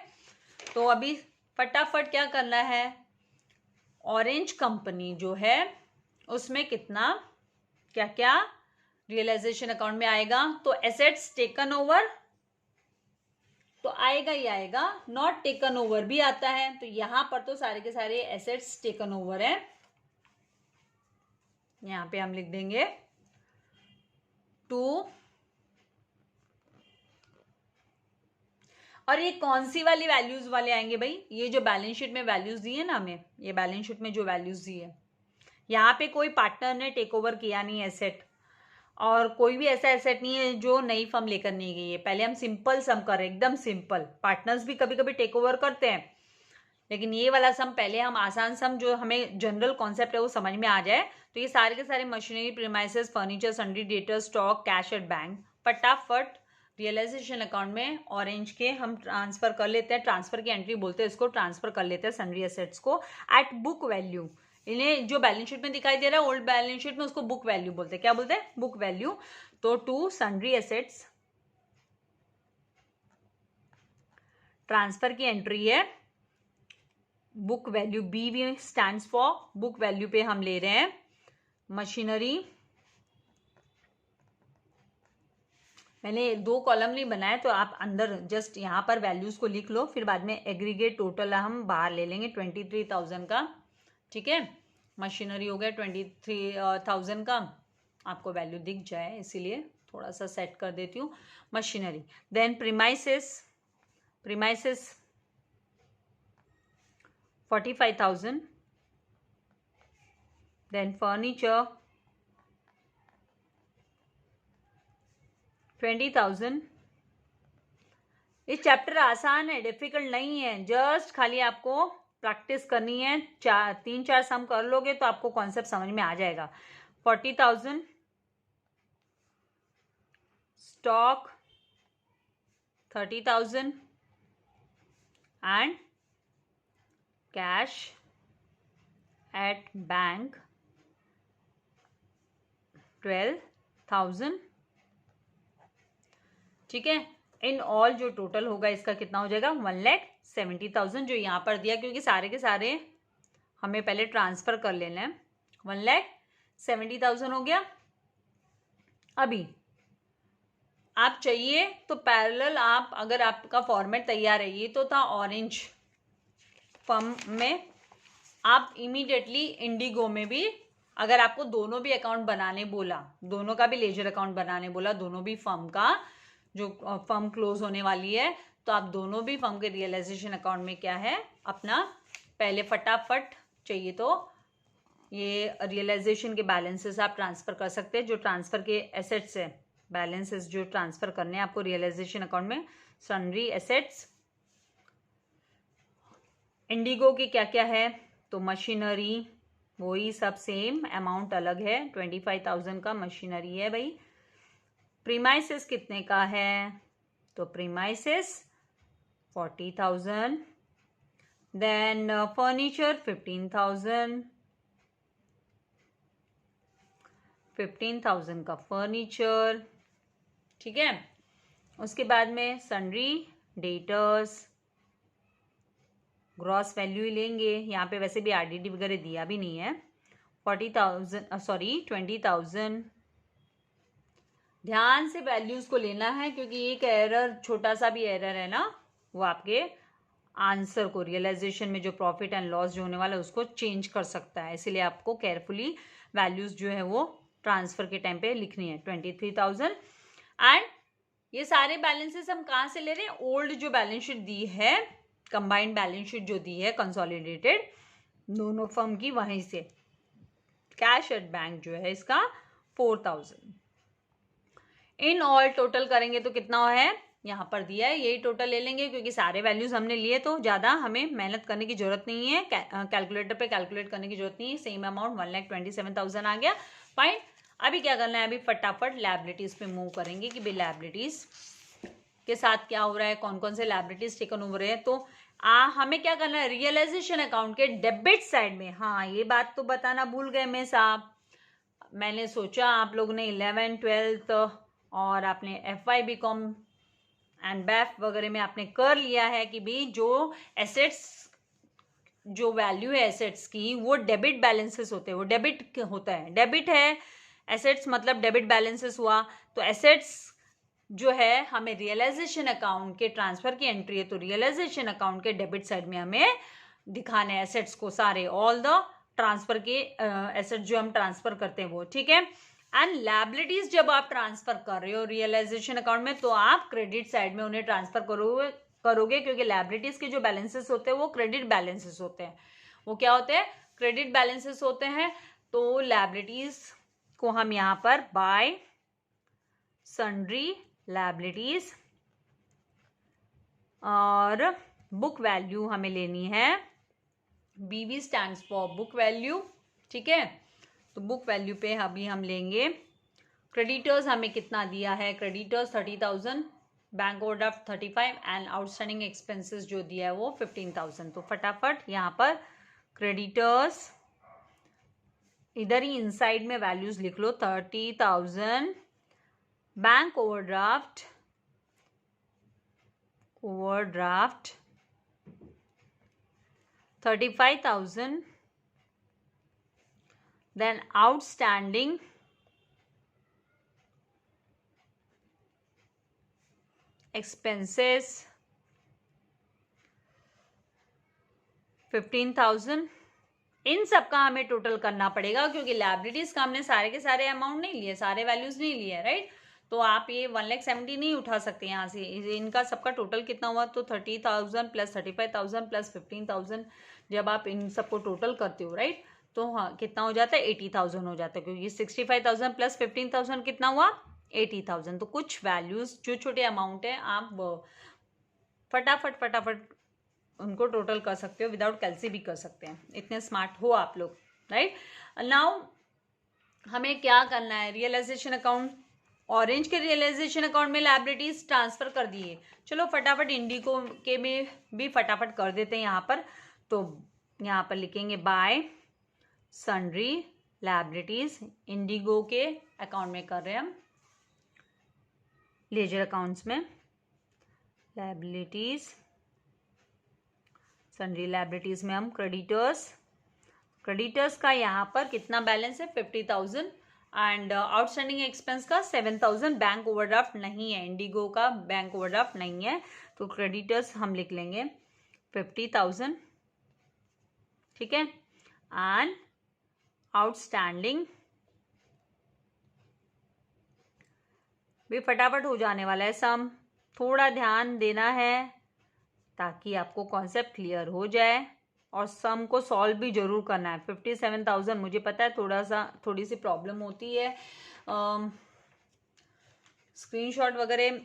तो अभी फटाफट क्या करना है, ऑरेंज कंपनी जो है उसमें कितना क्या क्या रियलाइजेशन अकाउंट में आएगा। तो एसेट्स टेकन ओवर तो आएगा ही आएगा, नॉट टेकन ओवर भी आता है। तो यहां पर तो सारे के सारे एसेट्स टेकन ओवर है, यहां पे हम लिख देंगे टू, और ये कौन सी वाली वैल्यूज वाले आएंगे भाई, ये जो बैलेंस शीट में वैल्यूज दी है ना हमें, ये बैलेंस शीट में जो वैल्यूज दी है, यहाँ पे कोई पार्टनर ने टेक ओवर किया नहीं एसेट, और कोई भी ऐसा एसेट नहीं है जो नई फर्म लेकर नहीं गई है। पहले हम सिंपल सम कर रहे हैं, एकदम सिंपल। पार्टनर्स भी कभी कभी टेक ओवर करते हैं, लेकिन ये वाला सम पहले हम आसान सम, जो हमें जनरल कॉन्सेप्ट है वो समझ में आ जाए। तो ये सारे के सारे machinery, premises, furniture, sundry debtor, stock, cash at bank, फटाफट रियलाइजेशन अकाउंट में ऑरेंज के हम ट्रांसफर कर लेते हैं। ट्रांसफर की एंट्री बोलते हैं इसको, ट्रांसफर कर लेते हैं सन्ड्री एसेट्स को एट बुक वैल्यू। इन्हें जो बैलेंस शीट में दिखाई दे रहा है ओल्ड बैलेंस शीट में, उसको बुक वैल्यू बोलते हैं। क्या बोलते हैं? Book value. तो टू सन्ड्री एसेट्स ट्रांसफर की एंट्री है book value, B stands for book value पे हम ले रहे हैं मशीनरी। मैंने दो कॉलम नहीं बनाया, तो आप अंदर जस्ट यहाँ पर वैल्यूज को लिख लो, फिर बाद में एग्रीगेट टोटल हम बाहर ले लेंगे 23,000 का। ठीक है, मशीनरी हो गया 23,000 का, आपको वैल्यू दिख जाए इसीलिए थोड़ा सा सेट कर देती हूँ machinery. Then premises 45,000, then furniture 20,000। ये चैप्टर आसान है, डिफिकल्ट नहीं है, जस्ट खाली आपको प्रैक्टिस करनी है। 3-4 सम कर लोगे तो आपको कॉन्सेप्ट समझ में आ जाएगा। 40,000 stock, 30,000 and cash at bank 12,000। ठीक है, इन ऑल जो टोटल होगा इसका कितना हो जाएगा? 1,70,000, जो यहाँ पर दिया, क्योंकि सारे के सारे हमें पहले ट्रांसफर कर लेना है। 1,70,000 हो गया। अभी आप चाहिए तो पैरेलल आप, अगर आपका फॉर्मेट तैयार है, ये तो था ऑरेंज फर्म में, आप इमीडिएटली इंडिगो में भी, अगर आपको दोनों भी अकाउंट बनाने बोला, दोनों का भी लेजर अकाउंट बनाने बोला, दोनों भी फर्म का, जो फर्म क्लोज होने वाली है, तो आप दोनों भी फर्म के रियलाइजेशन अकाउंट में क्या है, अपना पहले फटाफट चाहिए तो ये रियलाइजेशन के बैलेंसेस आप ट्रांसफर कर सकते हैं। जो ट्रांसफर के एसेट्स है, बैलेंसेस जो ट्रांसफर करने हैं आपको रियलाइजेशन अकाउंट में, सन्ड्री एसेट्स। इंडिगो की क्या क्या है, तो मशीनरी वही सब सेम, अमाउंट अलग है, 25,000 का मशीनरी है भाई। प्रीमाइसेस कितने का है, तो प्रीमाइसेस 40,000, देन फर्नीचर 15,000 का फर्नीचर। ठीक है, उसके बाद में सन्ड्री डेटर्स, ग्रॉस वैल्यू ही लेंगे, यहाँ पे वैसे भी आरडीडी वगैरह दिया भी नहीं है। 20,000। ध्यान से वैल्यूज को लेना है, क्योंकि एक एरर, छोटा सा भी एरर है ना, वो आपके आंसर को, रियलाइजेशन में जो प्रॉफिट एंड लॉस जो होने वाला है उसको चेंज कर सकता है। इसीलिए आपको केयरफुली वैल्यूज जो है वो ट्रांसफर के टाइम पे लिखनी है। 23,000 एंड ये सारे बैलेंसेस हम कहाँ से ले रहे हैं? ओल्ड जो बैलेंस शीट दी है, कंबाइंड बैलेंस शीट जो दी है कंसोलिडेटेड दोनों फर्म की, वहीं से। कैश एट बैंक जो है इसका 4,000। इन ऑल टोटल करेंगे तो कितना है, यहाँ पर दिया है, यही टोटल ले लेंगे, क्योंकि सारे वैल्यूज हमने लिए तो ज़्यादा हमें मेहनत करने की जरूरत नहीं है, कैलकुलेटर पे कैलकुलेट करने की जरूरत नहीं है। सेम अमाउंट 1,27,000 आ गया। फाइन। अभी क्या करना है, अभी फटाफट लायबिलिटीज पे मूव करेंगे कि भाई लायबिलिटीज के साथ क्या हो रहा है, कौन कौन से लायबिलिटीज टेकन ओवर है। तो हमें क्या करना है, रियलाइजेशन अकाउंट के डेबिट साइड में, हाँ ये बात तो बताना भूल गए मैं साहब, मैंने सोचा आप लोग ने 11th 12th और आपने FY BCom एंड बैफ वगैरह में आपने कर लिया है कि भाई जो एसेट्स, जो वैल्यू है एसेट्स की, वो डेबिट बैलेंसेस होते हैं, वो डेबिट होता है, डेबिट है एसेट्स मतलब डेबिट बैलेंसेस हुआ। तो एसेट्स जो है हमें रियलाइजेशन अकाउंट के ट्रांसफर की एंट्री है, तो रियलाइजेशन अकाउंट के डेबिट साइड में हमें दिखाने एसेट्स को, सारे ऑल द ट्रांसफर के एसेट जो हम ट्रांसफर करते हैं वो। ठीक है, एंड लायबिलिटीज जब आप ट्रांसफर कर रहे हो रियलाइजेशन अकाउंट में तो आप क्रेडिट साइड में उन्हें ट्रांसफर करोगे क्योंकि लायबिलिटीज के जो बैलेंसेस होते हैं वो क्रेडिट बैलेंसेस होते हैं। वो क्या होते हैं? क्रेडिट बैलेंसेस होते हैं। तो लायबिलिटीज को हम यहाँ पर बाय सन्ड्री लायबिलिटीज और बुक वैल्यू हमें लेनी है। BV stands for book value, ठीक है। तो बुक वैल्यू पे अभी हम लेंगे क्रेडिटर्स हमें कितना दिया है, creditors 30,000, bank overdraft 35 and outstanding expenses जो दिया है वो 15,000। तो फटाफट यहाँ पर क्रेडिटर्स इधर ही इनसाइड में वैल्यूज लिख लो 30,000, bank overdraft 35,000, then outstanding expenses 15,000। इन सब का हमें टोटल करना पड़ेगा क्योंकि लायबिलिटीज का हमने सारे के सारे अमाउंट नहीं लिए, सारे वैल्यूज नहीं लिए, राइट। तो आप ये 1,70,000 नहीं उठा सकते यहाँ से। इनका सबका टोटल कितना हुआ? तो 30,000 प्लस 35,000 प्लस 15,000। जब आप इन सबको टोटल करते हो, राइट, तो हाँ कितना हो जाता है? 80,000 हो जाता है क्योंकि 65,000 प्लस 15,000 कितना हुआ? 80,000। तो कुछ वैल्यूज जो छोटे अमाउंट है आप फटाफट उनको टोटल कर सकते हो, विदाउट कैलसी भी कर सकते हैं। इतने स्मार्ट हो आप लोग, राइट। नाउ हमें क्या करना है? रियलाइजेशन अकाउंट, ऑरेंज के रियलाइजेशन अकाउंट में लायबिलिटीज ट्रांसफर कर दिए। चलो फटाफट इंडिगो के में भी फटाफट कर देते हैं यहाँ पर। तो यहाँ पर लिखेंगे बाय सन्ड्री लायबिलिटीज, इंडिगो के अकाउंट में कर रहे हैं हम, लेजर अकाउंट्स में लायबिलिटीज, सन्ड्री लायबिलिटीज में हम क्रेडिटर्स का यहाँ पर कितना बैलेंस है? 50,000 एंड आउटस्टैंडिंग एक्सपेंस का 7,000। बैंक ओवरड्राफ्ट नहीं है, इंडिगो का बैंक ओवरड्राफ्ट नहीं है, तो क्रेडिटर्स हम लिख लेंगे 50,000, ठीक है। एंड आउटस्टैंडिंग भी फटाफट हो जाने वाला है सम। थोड़ा ध्यान देना है ताकि आपको कॉन्सेप्ट क्लियर हो जाए और सम को सॉल्व भी जरूर करना है। 57,000 मुझे पता है थोड़ी सी प्रॉब्लम होती है, स्क्रीनशॉट वगैरह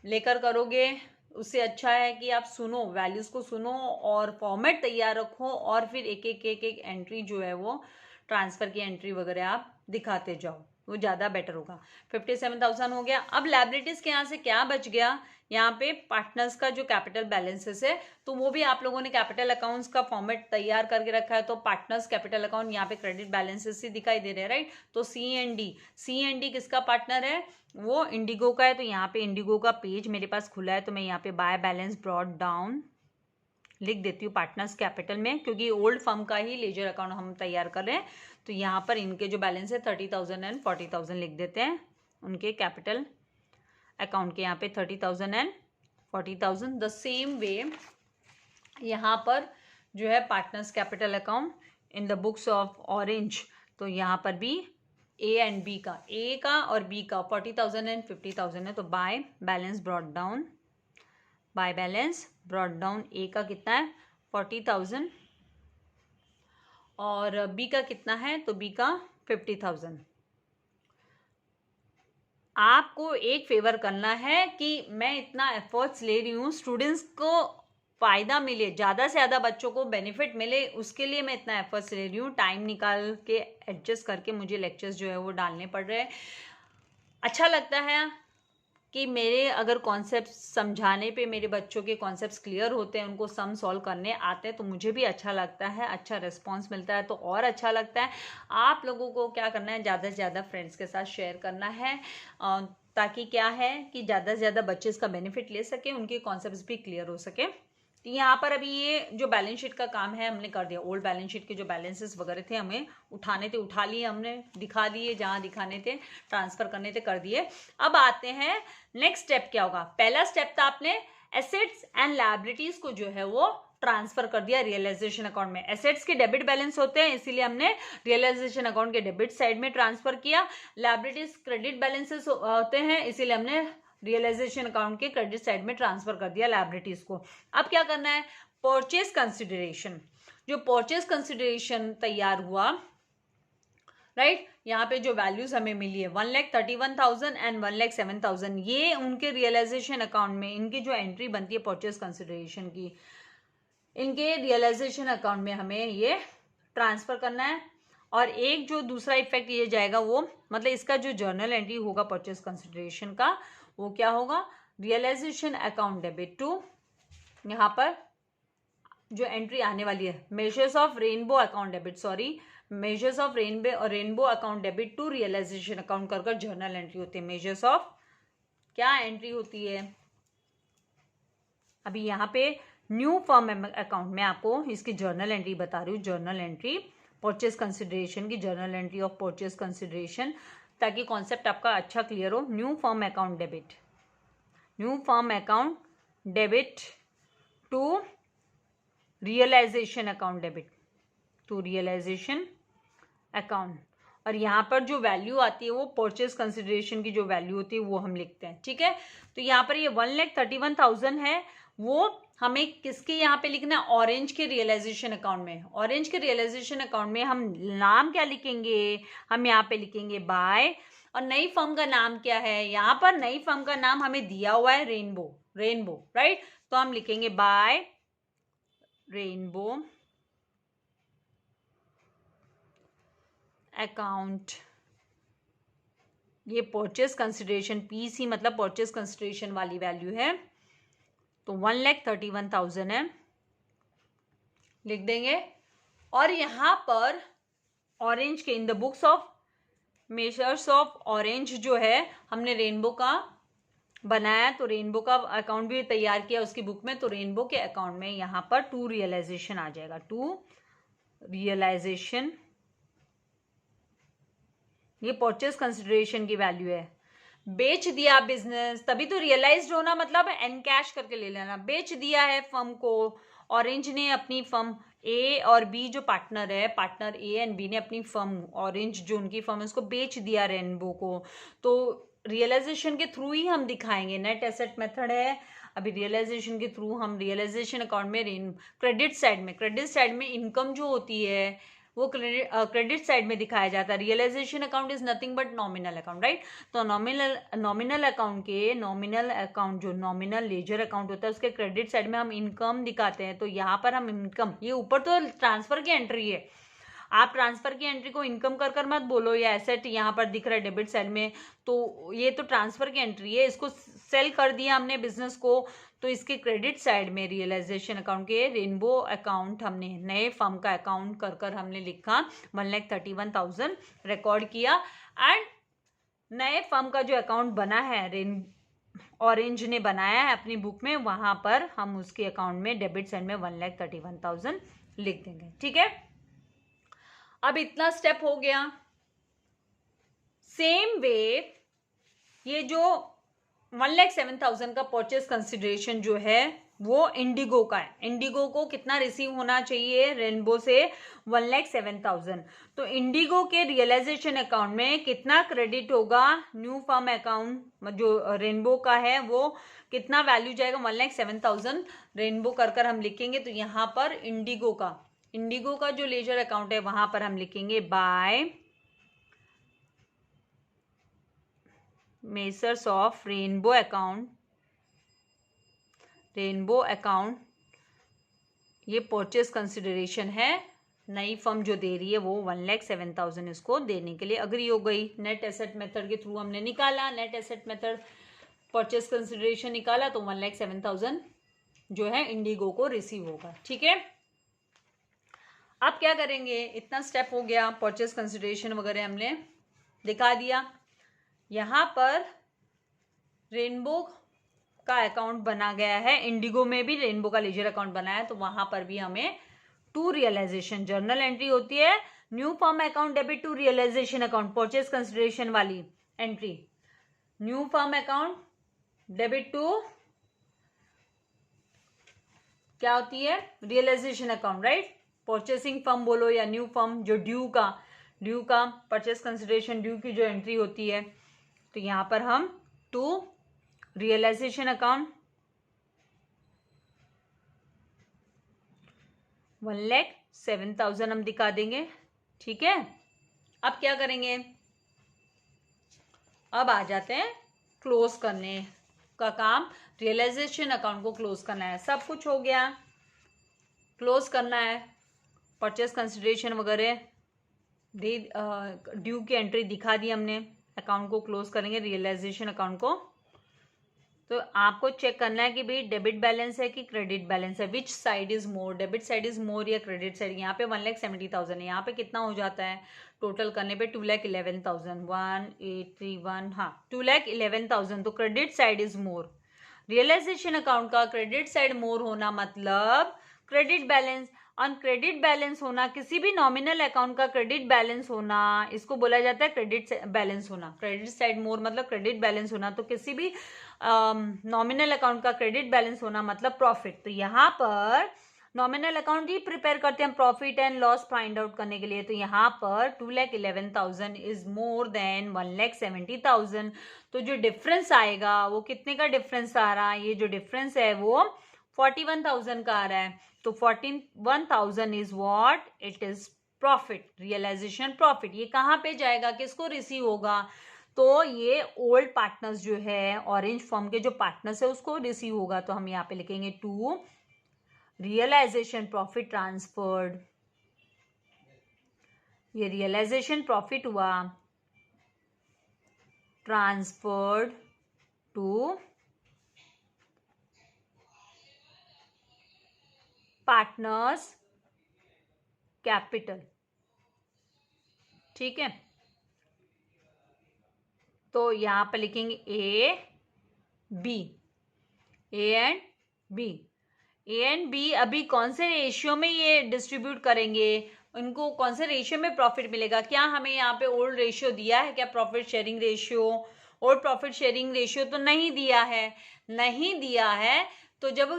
लेकर करोगे उससे अच्छा है कि आप सुनो, वैल्यूज को सुनो और फॉर्मेट तैयार रखो और फिर एक एक एंट्री जो है वो ट्रांसफर की एंट्री वगैरह आप दिखाते जाओ, वो ज़्यादा बेटर होगा। 57,000 हो गया। अब लायबिलिटीज के यहाँ से क्या बच गया? यहाँ पे पार्टनर्स का जो कैपिटल बैलेंसेस है तो वो भी आप लोगों ने कैपिटल अकाउंट्स का फॉर्मेट तैयार करके रखा है। तो पार्टनर्स कैपिटल अकाउंट यहाँ पे क्रेडिट बैलेंसेस ही दिखाई दे रहे हैं, राइट। तो CND किसका पार्टनर है? वो इंडिगो का है। तो यहाँ पे इंडिगो का पेज मेरे पास खुला है तो मैं यहाँ पे बाय बैलेंस ब्रॉट डाउन लिख देती हूँ पार्टनर्स कैपिटल में, क्योंकि ओल्ड फर्म का ही लेजर अकाउंट हम तैयार कर रहे हैं। तो यहाँ पर इनके जो बैलेंस है 30,000 एंड 40,000 लिख देते हैं उनके कैपिटल अकाउंट के, यहाँ पे 30,000 एंड 40,000। द सेम वे यहाँ पर जो है partners capital account in the books of orange, तो यहाँ पर भी A एंड B का, A का और B का 40,000 एंड 50,000 है। तो by balance brought down A का कितना है? 40,000 और B का कितना है? तो B का 50,000। आपको एक फेवर करना है कि मैं इतना एफर्ट्स ले रही हूँ, स्टूडेंट्स को फ़ायदा मिले, ज़्यादा से ज़्यादा बच्चों को बेनिफिट मिले, उसके लिए मैं इतना एफर्ट्स ले रही हूँ। टाइम निकाल के एडजस्ट करके मुझे लेक्चर्स जो है वो डालने पड़ रहे हैं। अच्छा लगता है कि मेरे अगर कॉन्सेप्ट समझाने पे मेरे बच्चों के कॉन्सेप्ट्स क्लियर होते हैं, उनको सम सॉल्व करने आते हैं, तो मुझे भी अच्छा लगता है, अच्छा रिस्पांस मिलता है तो और अच्छा लगता है। आप लोगों को क्या करना है? ज़्यादा से ज़्यादा फ्रेंड्स के साथ शेयर करना है ताकि क्या है कि ज़्यादा से ज़्यादा बच्चे इसका बेनिफिट ले सके, उनके कॉन्सेप्ट्स भी क्लियर हो सके। तो यहाँ पर अभी ये जो बैलेंस शीट का काम है हमने कर दिया। ओल्ड बैलेंस शीट के जो बैलेंसेस वगैरह थे हमें उठाने थे, उठा लिए हमने, दिखा दिए जहाँ दिखाने थे, ट्रांसफर करने थे, कर दिए। अब आते हैं नेक्स्ट स्टेप क्या होगा। पहला स्टेप था आपने एसेट्स एंड लायबिलिटीज को जो है वो ट्रांसफर कर दिया रियलाइजेशन अकाउंट में। एसेट्स के डेबिट बैलेंस होते हैं, इसीलिए हमने रियलाइजेशन अकाउंट के डेबिट साइड में ट्रांसफर किया। लायबिलिटीज क्रेडिट बैलेंसेस होते हैं, इसीलिए हमने रियलाइजेशन अकाउंट के क्रेडिट साइड में ट्रांसफर कर दिया लायबिलिटीज को। अब क्या करना है, परचेज कंसिडरेशन। जो परचेज कंसिडरेशन तैयार हुआ, राइट, यहाँ पे जो वैल्यूज हमें मिली है 1,31,000 एंड 1,07,000, ये उनके रियलाइजेशन अकाउंट में इनकी जो एंट्री बनती है परचेज कंसिडरेशन की, इनके रियलाइजेशन अकाउंट में हमें ये ट्रांसफर करना है। और एक जो दूसरा इफेक्ट ये जाएगा वो, मतलब इसका जो जर्नल एंट्री होगा परचेज कंसिडरेशन का, वो क्या होगा, रियलाइजेशन अकाउंट डेबिट टू, यहाँ पर जो एंट्री आने वाली है Messrs of Rainbow account debit, sorry, Messrs of Rainbow account debit to realisation account कर जर्नल एंट्री होती है। मेजर्स ऑफ क्या एंट्री होती है, अभी यहाँ पे न्यू फर्म अकाउंट में आपको इसकी जर्नल एंट्री बता रही हूँ। जर्नल एंट्री परचेज कंसिडरेशन की, journal entry of purchase consideration, ताकि कॉन्सेप्ट आपका अच्छा क्लियर हो। New firm account debit, new firm account debit to realisation account debit, to realisation account, और यहाँ पर जो वैल्यू आती है वो परचेज कंसिडरेशन की जो वैल्यू होती है वो हम लिखते हैं, ठीक है। तो यहाँ पर ये 1,31,000 है, वो हमें किसके यहाँ पे लिखना है, ऑरेंज के रियलाइजेशन अकाउंट में। ऑरेंज के रियलाइजेशन अकाउंट में हम नाम क्या लिखेंगे, हम यहाँ पे लिखेंगे बाय, और नई फर्म का नाम क्या है, यहाँ पर नई फर्म का नाम हमें दिया हुआ है रेनबो, रेनबो, राइट, तो हम लिखेंगे बाय रेनबो अकाउंट। ये परचेज कंसिडरेशन पीसी मतलब परचेज कंसिडरेशन वाली वैल्यू है, तो 1,31,000 है, लिख देंगे। और यहां पर ऑरेंज के इन the books of measures of orange जो है हमने रेनबो का बनाया, तो रेनबो का अकाउंट भी तैयार किया उसकी बुक में, तो रेनबो के अकाउंट में यहां पर टू रियलाइजेशन आ जाएगा, टू रियलाइजेशन, ये परचेज कंसिडरेशन की वैल्यू है। बेच दिया बिजनेस, तभी तो रियलाइज्ड होना मतलब एनकैश करके ले लेना। बेच दिया है फर्म को, ऑरेंज ने अपनी फर्म, ए और बी जो पार्टनर है, पार्टनर ए एंड बी ने अपनी फर्म, ऑरेंज जो उनकी फर्म है उसको बेच दिया रेनबो को, तो रियलाइजेशन के थ्रू ही हम दिखाएंगे। नेट एसेट मेथड है, अभी रियलाइजेशन के थ्रू हम रियलाइजेशन अकाउंट में क्रेडिट साइड में इनकम जो होती है वो क्रेडिट साइड में दिखाया जाता है। Realisation account is nothing but nominal account, right, तो नॉमिनल अकाउंट के, नॉमिनल अकाउंट जो नॉमिनल लेजर अकाउंट होता है उसके क्रेडिट साइड में हम इनकम दिखाते हैं, तो यहाँ पर हम इनकम, ये ऊपर तो ट्रांसफर की एंट्री है, आप ट्रांसफर की एंट्री को इनकम कर मत बोलो, या एसेट यहाँ पर दिख रहा है डेबिट साइड में, तो ये तो ट्रांसफर की एंट्री है, इसको सेल कर दिया हमने बिजनेस को, तो इसके क्रेडिट साइड में रियलाइजेशन अकाउंट के रेनबो अकाउंट हमने नए फर्म का अकाउंट कर हमने लिखा 1,31,000 रिकॉर्ड किया, एंड नए फर्म का जो अकाउंट बना है ऑरेंज ने बनाया है अपनी बुक में, वहां पर हम उसके अकाउंट में डेबिट साइड में 1,31,000 लिख देंगे, ठीक है। अब इतना स्टेप हो गया। सेम वे ये जो 1,07,000 का परचेज कंसिडरेशन जो है वो इंडिगो का है। इंडिगो को कितना रिसीव होना चाहिए रेनबो से, 1,07,000, तो इंडिगो के रियलाइजेशन अकाउंट में कितना क्रेडिट होगा, न्यू फर्म अकाउंट जो रेनबो का है वो कितना वैल्यू जाएगा, 1,07,000 रेनबो कर हम लिखेंगे, तो यहाँ पर इंडिगो का जो लेजर अकाउंट है वहां पर हम लिखेंगे by Messrs of Rainbow account, ये परचेज कंसिडरेशन है, नई फर्म जो दे रही है वो 1,07,000 इसको देने के लिए अग्री हो गई। नेट एसेट मेथड के थ्रू हमने निकाला, net asset method purchase consideration निकाला, तो 1,07,000 जो है इंडिगो को रिसीव होगा, ठीक है। अब क्या करेंगे, इतना स्टेप हो गया, परचेज कंसिडरेशन वगैरह हमने दिखा दिया। यहां पर रेनबो का अकाउंट बना गया है, इंडिगो में भी रेनबो का लेजर अकाउंट बना है, तो वहां पर भी हमें टू रियलाइजेशन जर्नल एंट्री होती है, new firm account debit to realisation account, purchase consideration वाली entry, new firm account debit to क्या होती है? Realisation account, right? Purchasing firm बोलो या न्यू फर्म, जो ड्यू का परचेस कंसिडरेशन ड्यू की जो एंट्री होती है, तो यहां पर हम टू रियलाइजेशन अकाउंट 1,07,000 हम दिखा देंगे। ठीक है, अब क्या करेंगे? अब आ जाते हैं क्लोज करने का काम। रियलाइजेशन अकाउंट को क्लोज करना है, सब कुछ हो गया, क्लोज करना है, परचेस कंसिडरेशन वगैरह दे, ड्यू की एंट्री दिखा दी हमने, अकाउंट को क्लोज करेंगे रियलाइजेशन अकाउंट को। तो आपको चेक करना है कि भाई डेबिट बैलेंस है कि क्रेडिट बैलेंस है, which side is more, debit side is मोर या क्रेडिट साइड। यहाँ पे 1,70,000 है, यहाँ पे कितना हो जाता है टोटल करने पे? 2,11,000, 1,831, हाँ 2,11,000, तो credit side is more. Realisation account का क्रेडिट साइड मोर होना मतलब credit balance, on credit balance होना, किसी भी नॉमिनल अकाउंट का क्रेडिट बैलेंस होना, इसको बोला जाता है क्रेडिट बैलेंस होना। क्रेडिट साइड मोर मतलब क्रेडिट बैलेंस होना, तो किसी भी नॉमिनल अकाउंट का क्रेडिट बैलेंस होना मतलब प्रॉफिट। तो यहाँ पर नॉमिनल अकाउंट ही प्रिपेयर करते हैं profit and loss find out करने के लिए, तो यहाँ पर 2,11,000 इज मोर देन 1,70,000। तो जो डिफरेंस आएगा वो कितने का डिफरेंस आ रहा है? ये जो डिफरेंस है वो 41,000 का आ रहा है। तो 41,000 is what? It is profit, realisation profit. ये कहाँ पे जाएगा, किसको रिसीव होगा? तो ये ओल्ड पार्टनर्स जो है, ऑरेंज फर्म के जो पार्टनर्स है उसको रिसीव होगा। तो हम यहाँ पे लिखेंगे टू रियलाइजेशन प्रॉफिट ट्रांसफर्ड, ये रियलाइजेशन प्रॉफिट हुआ ट्रांसफर्ड टू पार्टनर्स कैपिटल। ठीक है, तो यहां पर लिखेंगे A B, A and B. A and B अभी कौन से रेशियो में ये डिस्ट्रीब्यूट करेंगे, उनको कौन से रेशियो में प्रॉफिट मिलेगा? क्या हमें यहाँ पे ओल्ड रेशियो दिया है क्या? Profit sharing ratio, old profit sharing ratio तो नहीं दिया है, नहीं दिया है। तो जब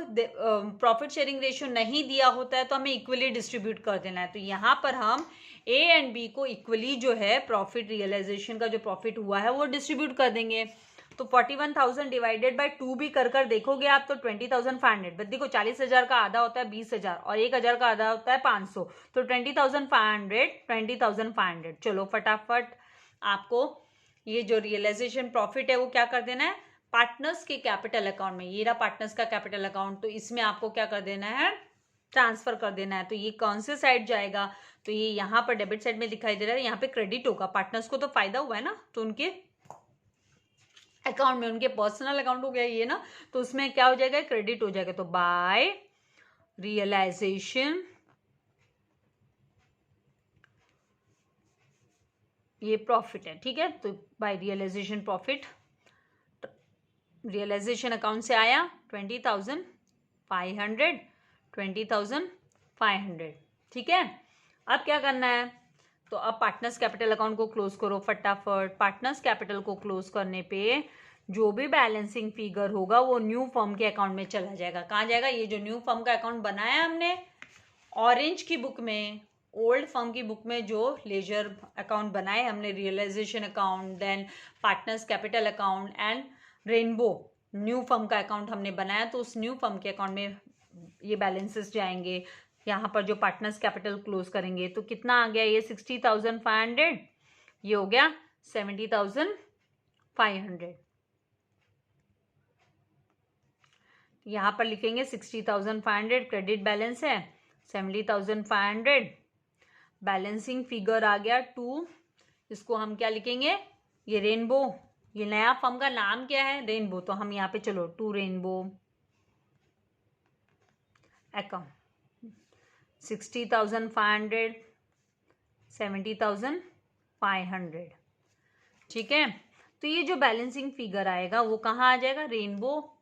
प्रॉफिट शेयरिंग रेशियो नहीं दिया होता है तो हमें इक्वली डिस्ट्रीब्यूट कर देना है। तो यहाँ पर हम ए एंड बी को इक्वली जो है प्रॉफिट रियलाइजेशन का जो प्रॉफिट हुआ है वो डिस्ट्रीब्यूट कर देंगे। तो 41,000 डिवाइडेड बाय 2 भी कर देखोगे आप तो 20,500, बट देखो 40,000 का आधा होता है 20,000 और 1,000 का आधा होता है 500, तो 20,500। चलो फटाफट आपको ये जो रियलाइजेशन प्रॉफिट है वो क्या कर देना है? पार्टनर्स के कैपिटल अकाउंट में, ये रहा पार्टनर्स का कैपिटल अकाउंट, तो इसमें आपको क्या कर देना है? ट्रांसफर कर देना है। तो ये कौन से साइड जाएगा? तो ये यहाँ पर डेबिट साइड में दिखाई दे रहा है, यहाँ पे क्रेडिट होगा। पार्टनर्स को तो फायदा हुआ है ना, तो उनके अकाउंट में, उनके पर्सनल अकाउंट हो गया ये ना, तो उसमें क्या हो जाएगा? क्रेडिट हो जाएगा। तो बाय रियलाइजेशन, ये प्रॉफिट है। ठीक है, तो by realisation profit realisation account से आया 20,500, 20,500। ठीक है, अब क्या करना है? तो अब पार्टनर्स कैपिटल अकाउंट को क्लोज करो फटाफट। पार्टनर्स कैपिटल को क्लोज करने पे जो भी बैलेंसिंग फिगर होगा वो न्यू फर्म के अकाउंट में चला जाएगा। कहाँ जाएगा? ये जो न्यू फर्म का अकाउंट बनाया हमने ऑरेंज की बुक में, ओल्ड फर्म की बुक में जो लेजर अकाउंट बनाए हमने, realisation account, then partners capital account and Rainbow new firm का अकाउंट हमने बनाया, तो उस न्यू फर्म के अकाउंट में ये बैलेंसेस जाएंगे। यहाँ पर जो पार्टनर्स कैपिटल क्लोज करेंगे तो कितना आ गया? ये 60,500, ये हो गया 70,500। यहाँ पर लिखेंगे 60,500 क्रेडिट बैलेंस है, 70,500 बैलेंसिंग फिगर आ गया 2। इसको हम क्या लिखेंगे? ये रेनबो, ये नया फर्म का नाम क्या है? रेनबो। तो हम यहाँ पे चलो 2 रेनबो अकाउंट, 60,500, 70,500। ठीक है, तो ये जो बैलेंसिंग फिगर आएगा वो कहाँ आ जाएगा? रेनबो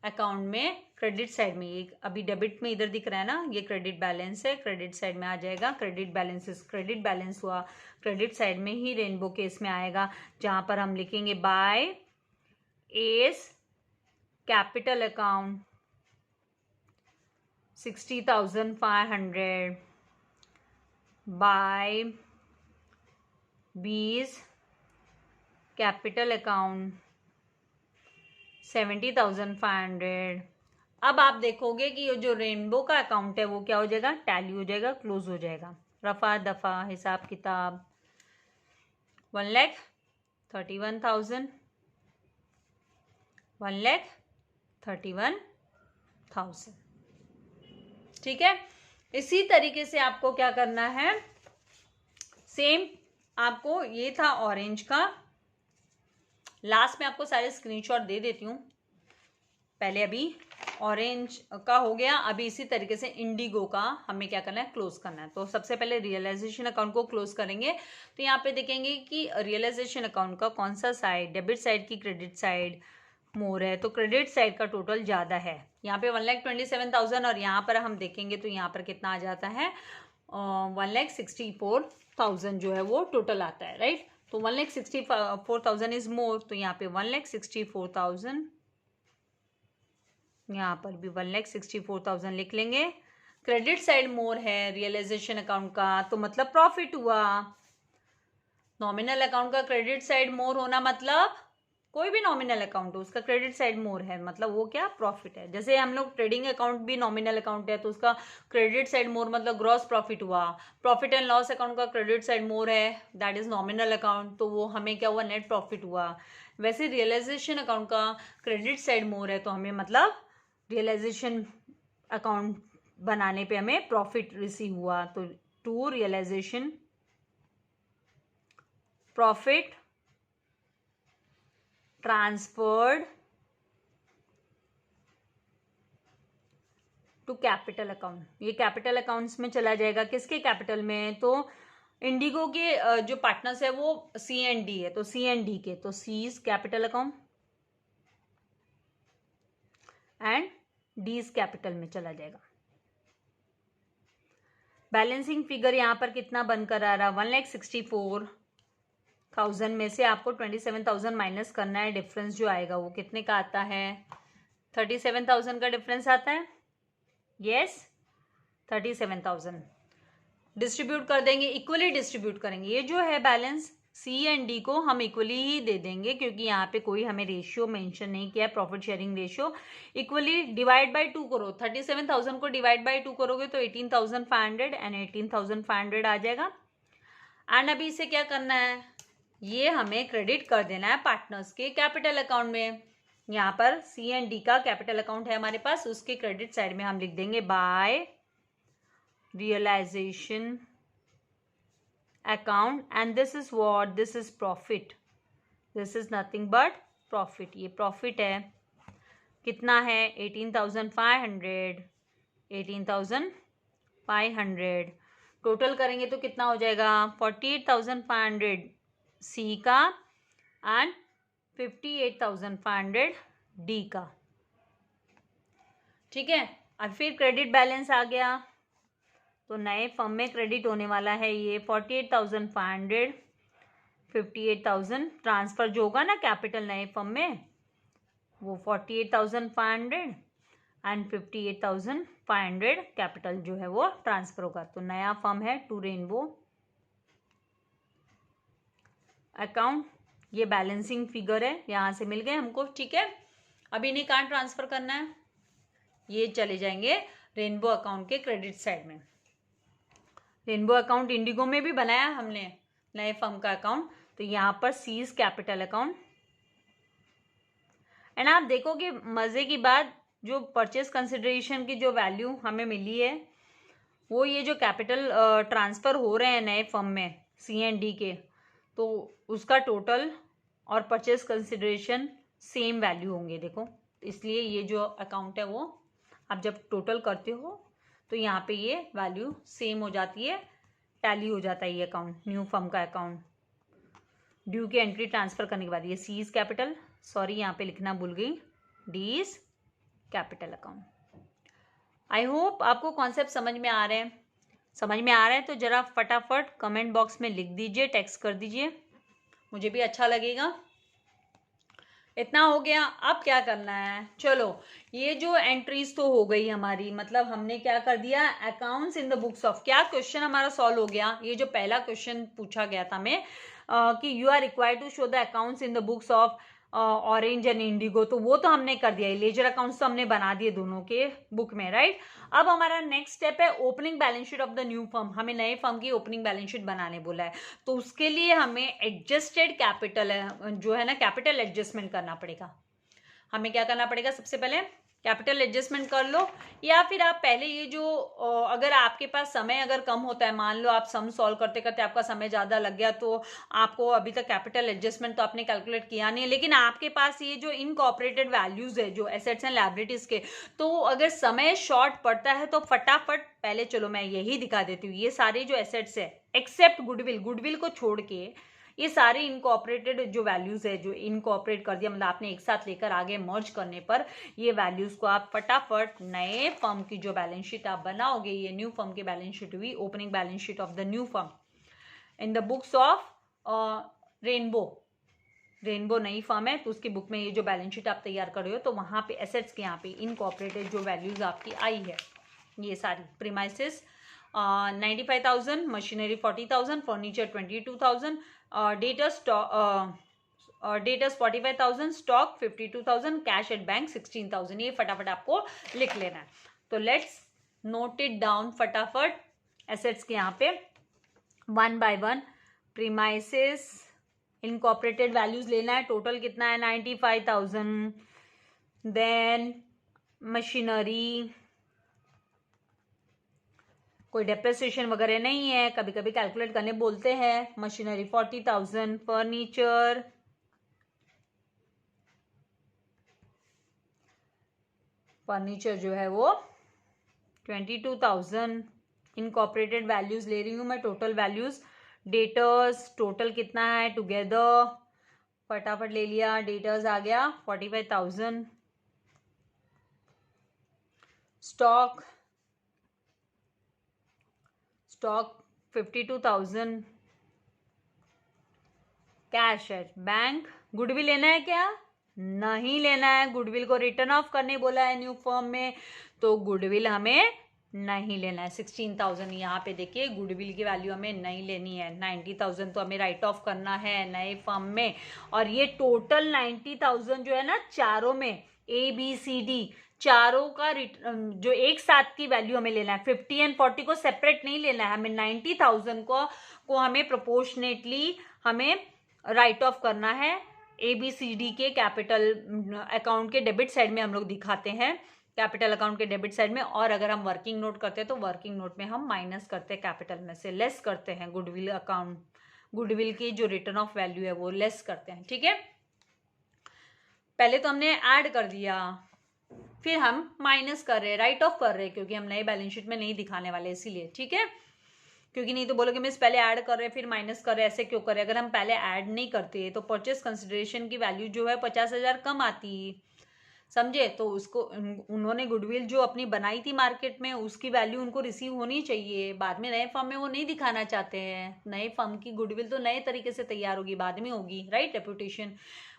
अकाउंट में, क्रेडिट साइड में। ये अभी डेबिट में इधर दिख रहा है ना, ये क्रेडिट बैलेंस है, क्रेडिट साइड में आ जाएगा। क्रेडिट बैलेंस हुआ क्रेडिट साइड में ही रेनबो केस में आएगा, जहां पर हम लिखेंगे by S capital account 60,500 by B's capital account 70,500। अब आप देखोगे कि ये जो रेनबो का अकाउंट है वो क्या हो जाएगा, टैली हो जाएगा, क्लोज हो जाएगा। रफा दफा हिसाब किताब 1,31,000 1,31,000। ठीक है, इसी तरीके से आपको क्या करना है, सेम आपको ये था ऑरेंज का, लास्ट में आपको सारे स्क्रीनशॉट दे देती हूँ। पहले अभी ऑरेंज का हो गया, अभी इसी तरीके से इंडिगो का हमें क्या करना है, क्लोज करना है। तो सबसे पहले रियलाइजेशन अकाउंट को क्लोज करेंगे। तो यहाँ पे देखेंगे कि रियलाइजेशन अकाउंट का कौन सा साइड, डेबिट साइड की क्रेडिट साइड मोर है, तो क्रेडिट साइड का टोटल ज़्यादा है। यहाँ पे 1,27,000 और यहाँ पर हम देखेंगे तो यहाँ पर कितना आ जाता है, 1,64,000 जो है वो टोटल आता है, राइट। तो 1,64,000 इज मोर, तो यहाँ पे 1,64,000, यहाँ पर भी 1,64,000 लिख लेंगे। क्रेडिट साइड मोर है रियलाइजेशन अकाउंट का, तो मतलब प्रॉफिट हुआ। नॉमिनल अकाउंट का क्रेडिट साइड मोर होना मतलब कोई भी नॉमिनल अकाउंट हो उसका क्रेडिट साइड मोर है, मतलब वो क्या, प्रॉफिट है। जैसे हम लोग ट्रेडिंग अकाउंट भी नॉमिनल अकाउंट है तो उसका क्रेडिट साइड मोर मतलब ग्रॉस प्रॉफिट हुआ। प्रॉफिट एंड लॉस अकाउंट का क्रेडिट साइड मोर है, दैट इज नॉमिनल अकाउंट, तो वो हमें क्या हुआ, नेट प्रॉफिट हुआ। वैसे रियलाइजेशन अकाउंट का क्रेडिट साइड मोर है तो हमें मतलब रियलाइजेशन अकाउंट बनाने पे हमें प्रॉफिट रिसीव हुआ। तो to realisation profit transferred to capital account, ये कैपिटल अकाउंट्स में चला जाएगा। किसके कैपिटल में, तो इंडिगो के जो पार्टनर्स है वो C&D है, तो C&D के, तो seize capital account and Ds capital में चला जाएगा। बैलेंसिंग फिगर यहाँ पर कितना बनकर आ रहा, 1,64,000 में से आपको 27,000 माइनस करना है। डिफरेंस जो आएगा वो कितने का आता है, 37,000 का डिफरेंस आता है। यस, 37,000 डिस्ट्रीब्यूट कर देंगे, इक्वली डिस्ट्रीब्यूट करेंगे। ये जो है बैलेंस C&D को हम इक्वली ही दे देंगे, क्योंकि यहाँ पे कोई हमें रेशियो मेंशन नहीं किया है, profit sharing ratio. Equally divide by 2 करो, 37,000 को डिवाइड बाय 2 करोगे तो 18,500 एंड 18,500 आ जाएगा। एंड अभी इसे क्या करना है, ये हमें क्रेडिट कर देना है पार्टनर्स के कैपिटल अकाउंट में। यहाँ पर C&D का कैपिटल अकाउंट है हमारे पास, उसके क्रेडिट साइड में हम लिख देंगे by realisation account, and this is what, this is profit, this is nothing but profit. ये प्रॉफिट है, कितना है, 18,500 18,500 टोटल करेंगे तो कितना हो जाएगा, 48,500 C का एंड 58,500 D का। ठीक है, अब फिर क्रेडिट बैलेंस आ गया, तो नए फर्म में क्रेडिट होने वाला है ये 48,500, 58,000 ट्रांसफर जो होगा ना कैपिटल नए फर्म में, वो 48,500 एंड 58,500 कैपिटल जो है वो ट्रांसफर होगा। तो नया फर्म है टू रेनबो अकाउंट, ये बैलेंसिंग फिगर है, यहाँ से मिल गए हमको। ठीक है, अभी इन्हें कहाँ ट्रांसफर करना है, ये चले जाएंगे रेनबो अकाउंट के क्रेडिट साइड में। रेनबो अकाउंट इंडिगो में भी बनाया हमने नए फर्म का अकाउंट, तो यहाँ पर सीज कैपिटल अकाउंट। एंड आप देखोगे मजे की बात, जो परचेस कंसिडरेशन की जो वैल्यू हमें मिली है वो ये जो कैपिटल ट्रांसफर हो रहे हैं नए फर्म में C&D के, तो उसका टोटल और परचेस कंसिडरेशन सेम वैल्यू होंगे। देखो, इसलिए ये जो अकाउंट है वो आप जब टोटल करते हो तो यहाँ पे ये वैल्यू सेम हो जाती है, टैली हो जाता है ये अकाउंट, न्यू फर्म का अकाउंट। ड्यू की एंट्री ट्रांसफर करने के बाद ये सीज कैपिटल, सॉरी यहाँ पे लिखना भूल गई, डीज कैपिटल अकाउंट। आई होप आपको कॉन्सेप्ट समझ में आ रहे हैं। समझ में आ रहा है तो जरा फटाफट कमेंट बॉक्स में लिख दीजिए, टेक्स्ट कर दीजिए, मुझे भी अच्छा लगेगा। इतना हो गया। अब क्या करना है, चलो ये जो एंट्रीज तो हो गई हमारी, मतलब हमने क्या कर दिया, accounts in the books of, क्या क्वेश्चन हमारा सॉल्व हो गया। ये जो पहला क्वेश्चन पूछा गया था हमें कि you are required to show the accounts in the books of Orange and Indigo, तो वो तो हमने कर दिया, लेजर अकाउंट्स तो हमने बना दिए दोनों के बुक में, राइट। अब हमारा नेक्स्ट स्टेप है opening balance sheet of the new firm, हमें नए फर्म की ओपनिंग बैलेंस शीट बनाने बोला है, तो उसके लिए हमें एडजस्टेड कैपिटल जो है ना, कैपिटल एडजस्टमेंट करना पड़ेगा। हमें क्या करना पड़ेगा, सबसे पहले कैपिटल एडजस्टमेंट कर लो, या फिर आप पहले ये जो अगर आपके पास समय अगर कम होता है, मान लो आप सम सॉल्व करते करते आपका समय ज़्यादा लग गया, तो आपको अभी तक कैपिटल एडजस्टमेंट तो आपने कैलकुलेट किया नहीं है, लेकिन आपके पास ये जो इनकॉर्पोरेटेड वैल्यूज है जो एसेट्स एंड लायबिलिटीज के, तो अगर समय शॉर्ट पड़ता है तो फटाफट पहले चलो मैं यही दिखा देती हूँ, ये सारे जो एसेट्स है एक्सेप्ट गुडविल, गुडविल को छोड़ के ये सारे इनकॉर्पोरेटेड जो वैल्यूज है, जो इनकॉर्पोरेट कर दिया, मतलब आपने एक साथ लेकर आगे मर्ज करने पर ये वैल्यूज को आप फटाफट नए फर्म की जो बैलेंस शीट आप बनाओगे, ये न्यू फर्म की बैलेंस शीट हुई, opening balance sheet of the new firm in the books of rainbow. Rainbow नई फर्म है तो उसकी बुक में ये जो बैलेंस शीट आप तैयार कर रहे हो, तो वहां पे एसेट्स के यहाँ पे इनकॉर्पोरेटेड जो वैल्यूज आपकी आई है, ये सारी premises 95,000, machinery 40,000, furniture 22,000, debtors 45,000, stock 52,000, cash at bank 16,000, ये फटाफट आपको लिख लेना है। तो लेट्स नोट इट डाउन फटाफट, एसेट्स के यहाँ पे one by one, premises incorporated values लेना है, टोटल कितना है 95,000, देन मशीनरी, कोई डेप्रिसिएशन वगैरह नहीं है, कभी कभी कैलकुलेट करने बोलते हैं, मशीनरी 40,000, फर्नीचर जो है वो 22,000, इनकॉर्पोरेटेड वैल्यूज ले रही हूं मैं, टोटल वैल्यूज, डेटर्स टोटल कितना है टुगेदर, फटाफट ले लिया, डेटर्स आ गया 45,000, स्टॉक 52,000, कैश है, बैंक, गुडविल लेना है क्या, नहीं लेना है, गुडविल को रिटर्न ऑफ करने बोला है न्यू फर्म में, तो गुडविल हमें नहीं लेना है। 16,000 यहाँ पे देखिए गुडविल की वैल्यू हमें नहीं लेनी है, 90,000 तो हमें राइट ऑफ करना है नए फर्म में, और ये टोटल 90,000 जो है ना चारों में, ABCD चारों का जो एक साथ की वैल्यू हमें लेना है, 50 एंड 40 को सेपरेट नहीं लेना है, हमें 90,000 को हमें प्रोपोर्शनेटली हमें राइट ऑफ करना है। ABCD के कैपिटल अकाउंट के डेबिट साइड में हम लोग दिखाते हैं, कैपिटल अकाउंट के डेबिट साइड में, और अगर हम वर्किंग नोट करते हैं तो वर्किंग नोट में हम माइनस करते हैं, कैपिटल में से लेस करते हैं, गुडविल अकाउंट, गुडविल की जो रिटर्न ऑफ वैल्यू है वो लेस करते हैं, ठीक है। पहले तो हमने ऐड कर दिया, फिर हम माइनस कर रहे हैं, राइट ऑफ कर रहे हैं, क्योंकि हम नए बैलेंस शीट में नहीं दिखाने वाले इसीलिए, ठीक है, क्योंकि नहीं तो बोलोगे मिस पहले ऐड कर रहे हैं फिर माइनस कर रहे हैं, ऐसे क्यों कर रहे हैं। अगर हम पहले ऐड नहीं करते तो परचेस कंसिडरेशन की वैल्यू जो है 50,000 कम आती, समझे, तो उसको उन्होंने गुडविल जो अपनी बनाई थी मार्केट में उसकी वैल्यू उनको रिसीव होनी चाहिए, बाद में नए फर्म में वो नहीं दिखाना चाहते हैं, नए फर्म की गुडविल तो नए तरीके से तैयार होगी, बाद में होगी, राइट, रेपुटेशन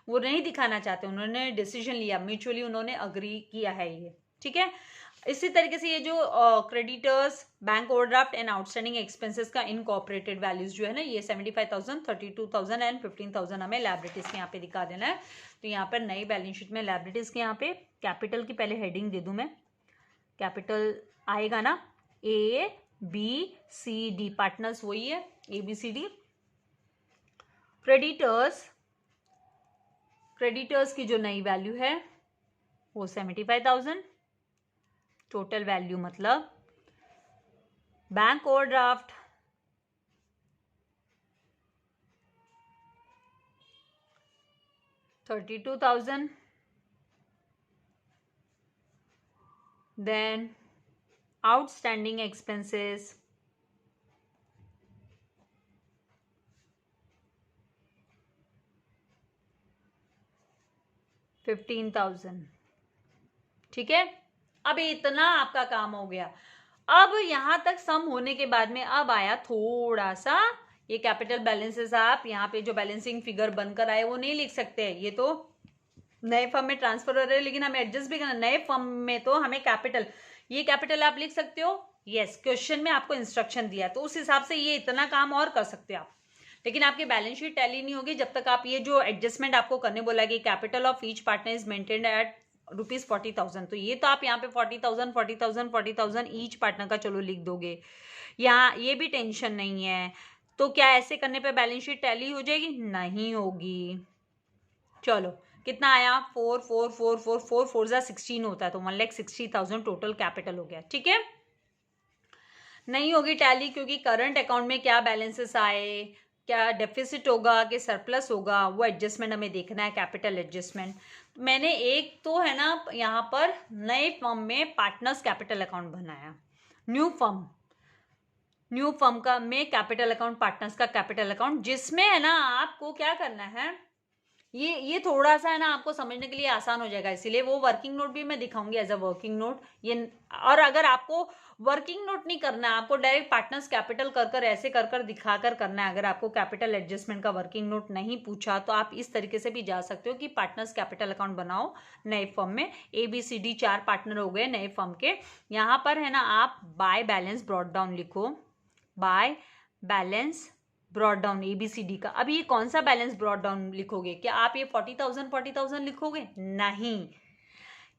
वो नहीं दिखाना चाहते, उन्होंने डिसीजन लिया, म्यूचुअली उन्होंने अग्री किया है ये, ठीक है। इसी तरीके से ये जो creditors, bank overdraft and outstanding expenses का इनकॉर्पोरेटेड वैल्यूज जो है ना, ये 75,000, 32,000 एंड 15,000 हमें लायबिलिटीज के यहाँ पे दिखा देना है। तो यहाँ पर नई बैलेंस शीट में लायबिलिटीज के यहाँ पे कैपिटल की पहले हेडिंग दे दूं मैं, कैपिटल आएगा ना ABCD, पार्टनर्स वही है ABCD, क्रेडिटर्स की जो नई वैल्यू है वो 75,000, टोटल वैल्यू मतलब bank overdraft 32,000, then outstanding expenses 15,000, ठीक है। अब इतना आपका काम हो गया। अब यहां तक सम होने के बाद में अब आया थोड़ा सा ये कैपिटल बैलेंसेस, आप यहाँ पे जो बैलेंसिंग फिगर बनकर आए वो नहीं लिख सकते, ये तो नए फर्म में ट्रांसफर हो रहे हैं, लेकिन हमें एडजस्ट भी करना। नए फर्म में तो हमें कैपिटल, ये कैपिटल आप लिख सकते हो, यस, क्वेश्चन में आपको इंस्ट्रक्शन दिया तो उस हिसाब से ये इतना काम और कर सकते हो आप, लेकिन आपकी बैलेंस शीट टैली नहीं होगी जब तक आप ये जो एडजस्टमेंट आपको करने बोला कि capital of each partner is maintained at ₹40,000, तो ये तो आप यहाँ पे 40,000 40,000 40,000 ईच पार्टनर का चलो लिख दोगे, यहाँ ये भी टेंशन नहीं है। तो क्या ऐसे करने पे बैलेंस शीट टैली हो जाएगी? नहीं होगी। चलो कितना आया? 4 4 4 4 4 4 जा 16 होता है, तो 1,60,000 टोटल कैपिटल हो गया। ठीक है, नहीं होगी टैली क्योंकि करंट अकाउंट में क्या बैलेंसेस आए, क्या डेफिसिट होगा कि सरप्लस होगा, वो एडजस्टमेंट हमें देखना है, कैपिटल एडजस्टमेंट। मैंने एक तो है ना यहाँ पर नए फर्म में पार्टनर्स कैपिटल अकाउंट बनाया, न्यू फर्म का में कैपिटल अकाउंट, पार्टनर्स का कैपिटल अकाउंट, जिसमें है ना आपको क्या करना है, ये थोड़ा सा है ना आपको समझने के लिए आसान हो जाएगा, इसीलिए वो वर्किंग नोट भी मैं दिखाऊंगी एज अ वर्किंग नोट ये। और अगर आपको वर्किंग नोट नहीं करना है, आपको डायरेक्ट पार्टनर्स कैपिटल कर ऐसे कर दिखाकर करना है, अगर आपको कैपिटल एडजस्टमेंट का वर्किंग नोट नहीं पूछा तो आप इस तरीके से भी जा सकते हो कि पार्टनर्स कैपिटल अकाउंट बनाओ नए फर्म में। ABCD 4 पार्टनर हो गए नए फर्म के। यहाँ पर है ना आप बाय बैलेंस ब्रॉट डाउन लिखो, by balance brought down ABCD का। अब ये कौन सा बैलेंस ब्रॉट डाउन लिखोगे? क्या आप ये 40,000 लिखोगे? नहीं,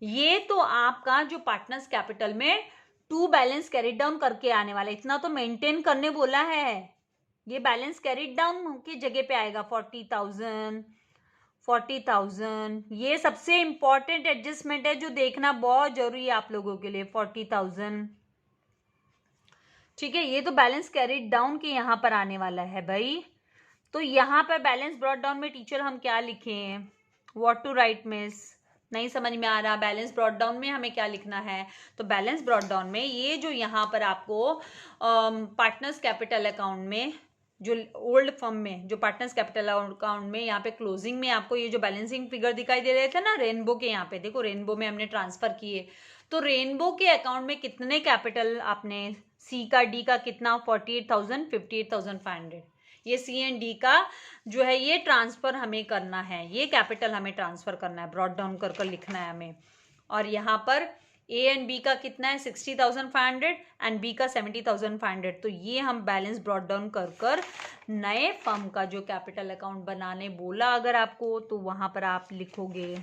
ये तो आपका जो पार्टनर्स कैपिटल में टू बैलेंस कैरिड डाउन करके आने वाला, इतना तो मेंटेन करने बोला है, ये बैलेंस कैरिड डाउन की जगह पे आएगा 40,000। ये सबसे इंपॉर्टेंट एडजस्टमेंट है जो देखना बहुत जरूरी है आप लोगों के लिए, 40,000। ठीक है, ये तो बैलेंस कैरिड डाउन के यहाँ पर आने वाला है भाई। तो यहाँ पर बैलेंस ब्रॉट डाउन में टीचर हम क्या लिखें, व्हाट टू राइट मिस? नहीं समझ में आ रहा, बैलेंस ब्रॉट डाउन में हमें क्या लिखना है? तो बैलेंस ब्रॉट डाउन में ये जो यहाँ पर आपको पार्टनर्स कैपिटल अकाउंट में, जो ओल्ड फर्म में जो पार्टनर्स कैपिटल अकाउंट में यहाँ पे क्लोजिंग में आपको ये जो बैलेंसिंग फिगर दिखाई दे रहे थे ना रेनबो के, यहाँ पे देखो रेनबो में हमने ट्रांसफर किए, तो रेनबो के अकाउंट में कितने कैपिटल आपने, सी का डी का कितना, 48,000 58,500, ये सी एंड डी का जो है ये ट्रांसफर हमें करना है, ये कैपिटल हमें ट्रांसफर करना है, ब्रॉट डाउन कर लिखना है हमें। और यहाँ पर ए एंड बी का कितना है, 60,500 एंड बी का 70,500, तो ये हम बैलेंस ब्रॉट डाउन कर नए फर्म का जो कैपिटल अकाउंट बनाने बोला अगर आपको, तो वहां पर आप लिखोगे।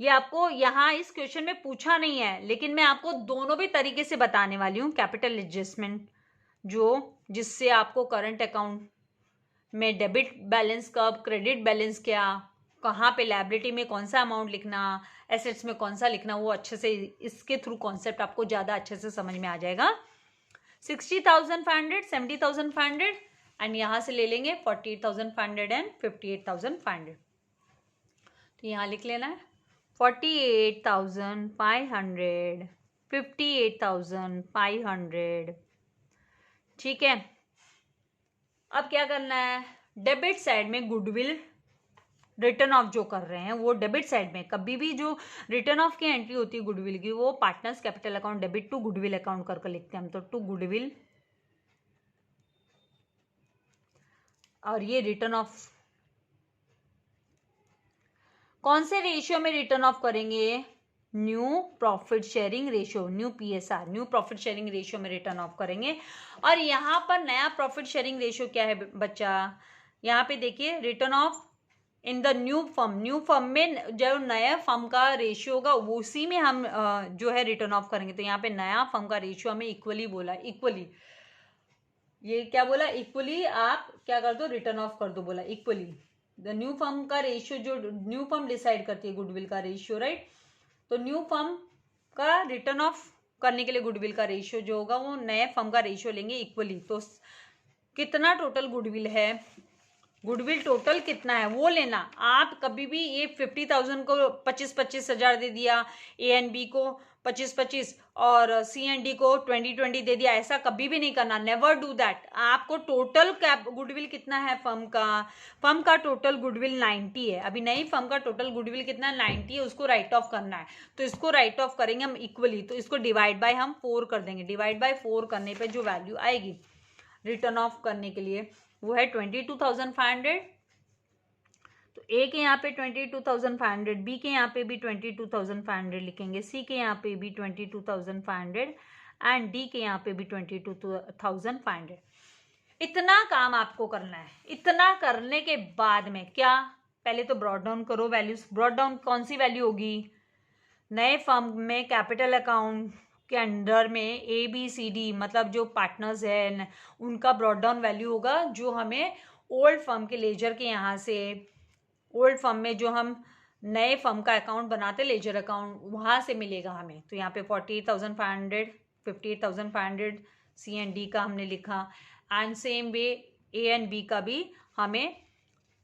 ये आपको यहाँ इस क्वेश्चन में पूछा नहीं है, लेकिन मैं आपको दोनों भी तरीके से बताने वाली हूँ कैपिटल एडजस्टमेंट, जो जिससे आपको करंट अकाउंट में डेबिट बैलेंस कब, क्रेडिट बैलेंस क्या, कहाँ पे लायबिलिटी में कौन सा अमाउंट लिखना, एसेट्स में कौन सा लिखना, वो अच्छे से इसके थ्रू कॉन्सेप्ट आपको ज़्यादा अच्छे से समझ में आ जाएगा। 60,500 70,500 एंड यहाँ से ले लेंगे 48,500 एंड 58,500, तो यहाँ लिख लेना है 48,500 58,500। ठीक है, अब क्या करना है, डेबिट साइड में गुडविल रिटर्न ऑफ जो कर रहे हैं वो डेबिट साइड में, कभी भी जो रिटर्न ऑफ की एंट्री होती है गुडविल की, वो partners capital account debit to goodwill account करके लिखते हैं हम, तो टू गुडविल, और ये रिटर्न ऑफ कौन से रेशियो में रिटर्न ऑफ करेंगे, new profit sharing ratio, new PSR, new profit sharing ratio में रिटर्न ऑफ करेंगे। और यहाँ पर नया प्रॉफिट शेयरिंग रेशियो क्या है बच्चा, यहाँ पे देखिए return of in the new firm में जो नया फर्म का रेशियो होगा उसी में हम जो है रिटर्न ऑफ करेंगे। तो यहाँ पे नया फर्म का रेशियो हमें इक्वली बोला, इक्वली, ये क्या बोला, इक्वली आप क्या कर दो, रिटर्न ऑफ कर दो, बोला इक्वली द न्यू फर्म का रेशियो, जो न्यू फर्म डिसाइड करती है गुडविल का रेशियो, राइट। तो न्यू फर्म का रिटर्न ऑफ करने के लिए गुडविल का रेशियो जो होगा वो नए फर्म का रेशियो लेंगे इक्वली। तो कितना टोटल गुडविल है, गुडविल टोटल कितना है वो लेना। आप कभी भी ये 50,000 को 25,000 दे दिया, ए एंड बी को 25,000 और सी एंड डी को 20,000 दे दिया, ऐसा कभी भी नहीं करना, नेवर डू दैट। आपको टोटल गुडविल कितना है फर्म का टोटल गुडविल 90 है, अभी नई फर्म का टोटल गुडविल कितना है, 90 है, उसको राइट ऑफ करना है। तो इसको राइट ऑफ करेंगे हम इक्वली, तो इसको डिवाइड बाय हम 4 कर देंगे, डिवाइड बाय 4 करने पे जो वैल्यू आएगी रिटर्न ऑफ करने के लिए वो है 22,500। तो ए के यहाँ पे 22,500, बी के यहाँ पे भी 22,500 लिखेंगे, सी के यहाँ पे भी 22,500 एंड डी के यहाँ पे भी 22,500। इतना काम आपको करना है। इतना करने के बाद में क्या, पहले तो ब्रॉड डाउन करो वैल्यूज। ब्रॉड डाउन कौन सी वैल्यू होगी, नए फर्म में कैपिटल अकाउंट के अंडर में ए बी सी डी मतलब जो पार्टनर्स है उनका ब्रॉड डाउन वैल्यू होगा, जो हमें ओल्ड फर्म के लेजर के यहाँ से, ओल्ड फर्म में जो हम नए फर्म का अकाउंट बनाते लेजर अकाउंट, वहाँ से मिलेगा हमें। तो यहाँ पे 48,500, 58,500 सी एंड डी का हमने लिखा, and same way A and B का भी हमें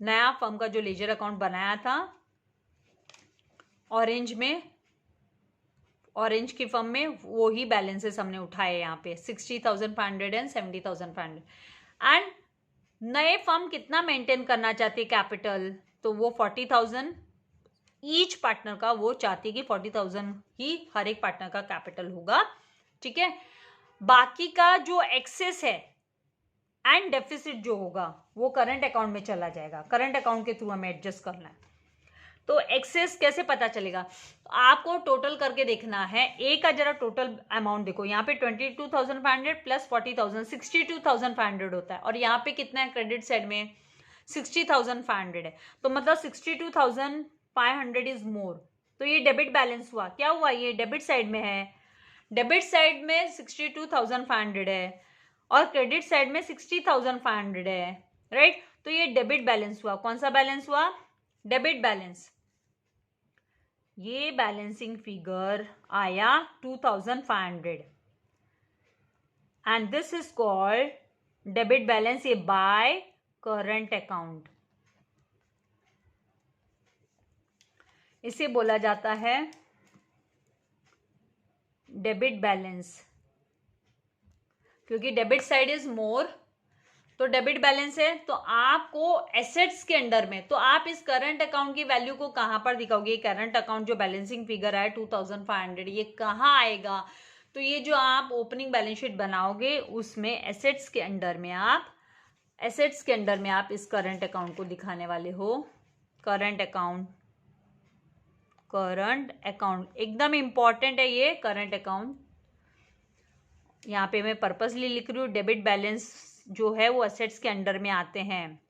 नया फर्म का जो लेजर अकाउंट बनाया था ऑरेंज में, ऑरेंज की फर्म में, वो ही बैलेंसेस हमने उठाए यहाँ पे 60,500 एंड 70,500। एंड नए फर्म कितना मेंटेन करना चाहती है कैपिटल, तो वो 40,000 ईच पार्टनर का वो चाहती है कि 40,000 ही हर एक पार्टनर का कैपिटल होगा, ठीक है। बाकी का जो एक्सेस है एंड डेफिसिट जो होगा वो करंट अकाउंट में चला जाएगा, करंट अकाउंट के थ्रू हमें एडजस्ट करना है। तो एक्सेस कैसे पता चलेगा, तो आपको टोटल करके देखना है। ए का जरा टोटल अमाउंट देखो, यहाँ पे 22,500 प्लस 40,000 62,500 होता है, और यहाँ पे कितना है क्रेडिट साइड में 60,500 है, तो मतलब 62,500 इज मोर। तो ये डेबिट बैलेंस हुआ, क्या हुआ, ये डेबिट साइड में है, डेबिट साइड में 62,500 है और क्रेडिट साइड में 60,500 है, राइट। तो ये डेबिट बैलेंस हुआ। कौन सा बैलेंस हुआ, डेबिट बैलेंस। ये बैलेंसिंग फिगर आया 2,500 and this is called debit balance, ये बाय करंट अकाउंट, इसे बोला जाता है डेबिट बैलेंस, क्योंकि डेबिट साइड इज मोर, तो डेबिट बैलेंस है। तो आपको एसेट्स के अंडर में, तो आप इस करंट अकाउंट की वैल्यू को कहां पर दिखाओगे, करंट अकाउंट जो बैलेंसिंग फिगर है 2,500, ये कहां आएगा, तो ये जो आप ओपनिंग बैलेंस शीट बनाओगे उसमें एसेट्स के अंडर में आप, एसेट्स के अंडर में आप इस करंट अकाउंट को दिखाने वाले हो। करंट अकाउंट, करंट अकाउंट एकदम इंपॉर्टेंट है ये करंट अकाउंट। यहाँ पे मैं पर्पसली लिख रही हूँ, डेबिट बैलेंस जो है वो एसेट्स के अंडर में आते हैं।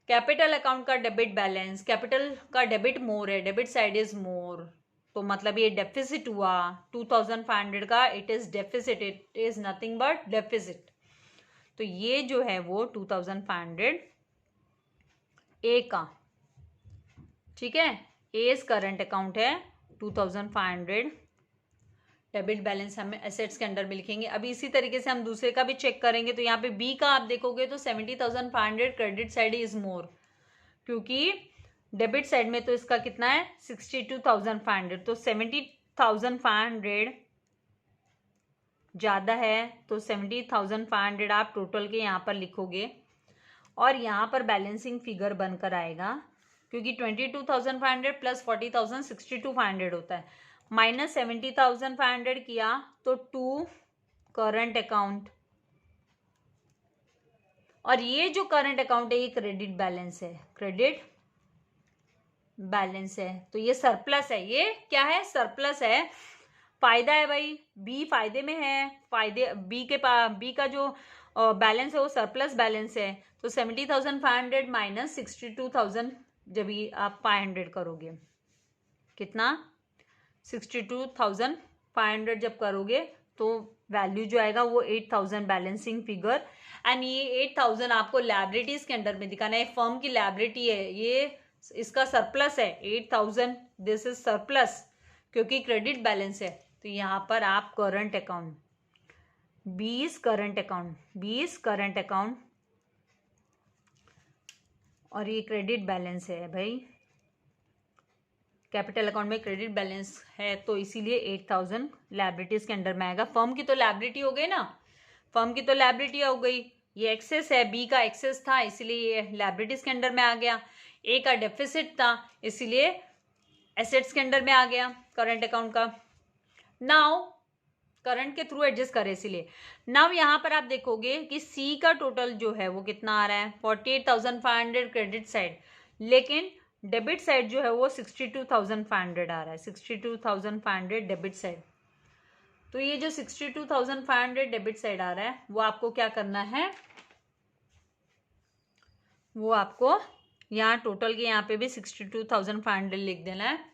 कैपिटल अकाउंट का डेबिट बैलेंस, कैपिटल का डेबिट मोर है, डेबिट साइड इज मोर, तो मतलब ये डेफिसिट हुआ 2,500 का, it is deficit, it is nothing but deficit. तो ये जो है वो 2,500 ए का, ठीक है, एज करंट अकाउंट है 2,500, डेबिट बैलेंस हमें एसेट्स के अंडर में लिखेंगे। अभी इसी तरीके से हम दूसरे का भी चेक करेंगे। तो यहाँ पे बी का आप देखोगे तो 70,500 क्रेडिट साइड इज मोर, क्योंकि डेबिट साइड में तो इसका कितना है 62,500, तो 70,500 ज़्यादा है, तो 70,500 आप टोटल के यहाँ पर लिखोगे और यहाँ पर बैलेंसिंग फिगर बनकर आएगा, क्योंकि 22,500 प्लस 40,000 62,500 होता है, माइनस 70,500 किया तो 2 करंट अकाउंट, और ये जो करंट अकाउंट है ये क्रेडिट बैलेंस है, क्रेडिट बैलेंस है, तो ये सरप्लस है। ये क्या है, सरप्लस है, फायदा है भाई, बी फायदे में है, फायदे बी का जो बैलेंस है वो सरप्लस बैलेंस है। तो 70,500 माइनस 62,000 जब ये आप 500 करोगे, कितना 62,500 जब करोगे तो वैल्यू जो आएगा वो 8,000 बैलेंसिंग फिगर। एंड ये 8,000 आपको लायबिलिटीज के अंडर में दिखाना है, फर्म की लायबिलिटी है, ये इसका सरप्लस है 8,000, दिस इज सरप्लस क्योंकि क्रेडिट बैलेंस है। तो यहाँ पर आप current account 20 current account 20 current account और ये क्रेडिट बैलेंस है भाई, कैपिटल अकाउंट में क्रेडिट बैलेंस है तो इसीलिए 8,000 लायबिलिटीज के अंडर में आएगा। फर्म की तो लायबिलिटी हो गई ना, फर्म की तो लायबिलिटी हो गई, ये एक्सेस है, बी का एक्सेस था इसीलिए ये लायबिलिटीज के अंडर में आ गया, ए का डेफिसिट था इसीलिए एसेट्स के अंडर में आ गया करंट अकाउंट का। नाउ करंट के थ्रू एडजस्ट करे इसीलिए। नाउ यहाँ पर आप देखोगे कि सी का टोटल जो है वो कितना आ रहा है 48,500 क्रेडिट साइड, लेकिन डेबिट साइड जो है वो 62,500 आ रहा है, 62,500 डेबिट साइड। तो ये जो 62,500 डेबिट साइड आ रहा है वो आपको क्या करना है, वो आपको यहाँ टोटल के यहाँ पे भी 62,500 लिख देना है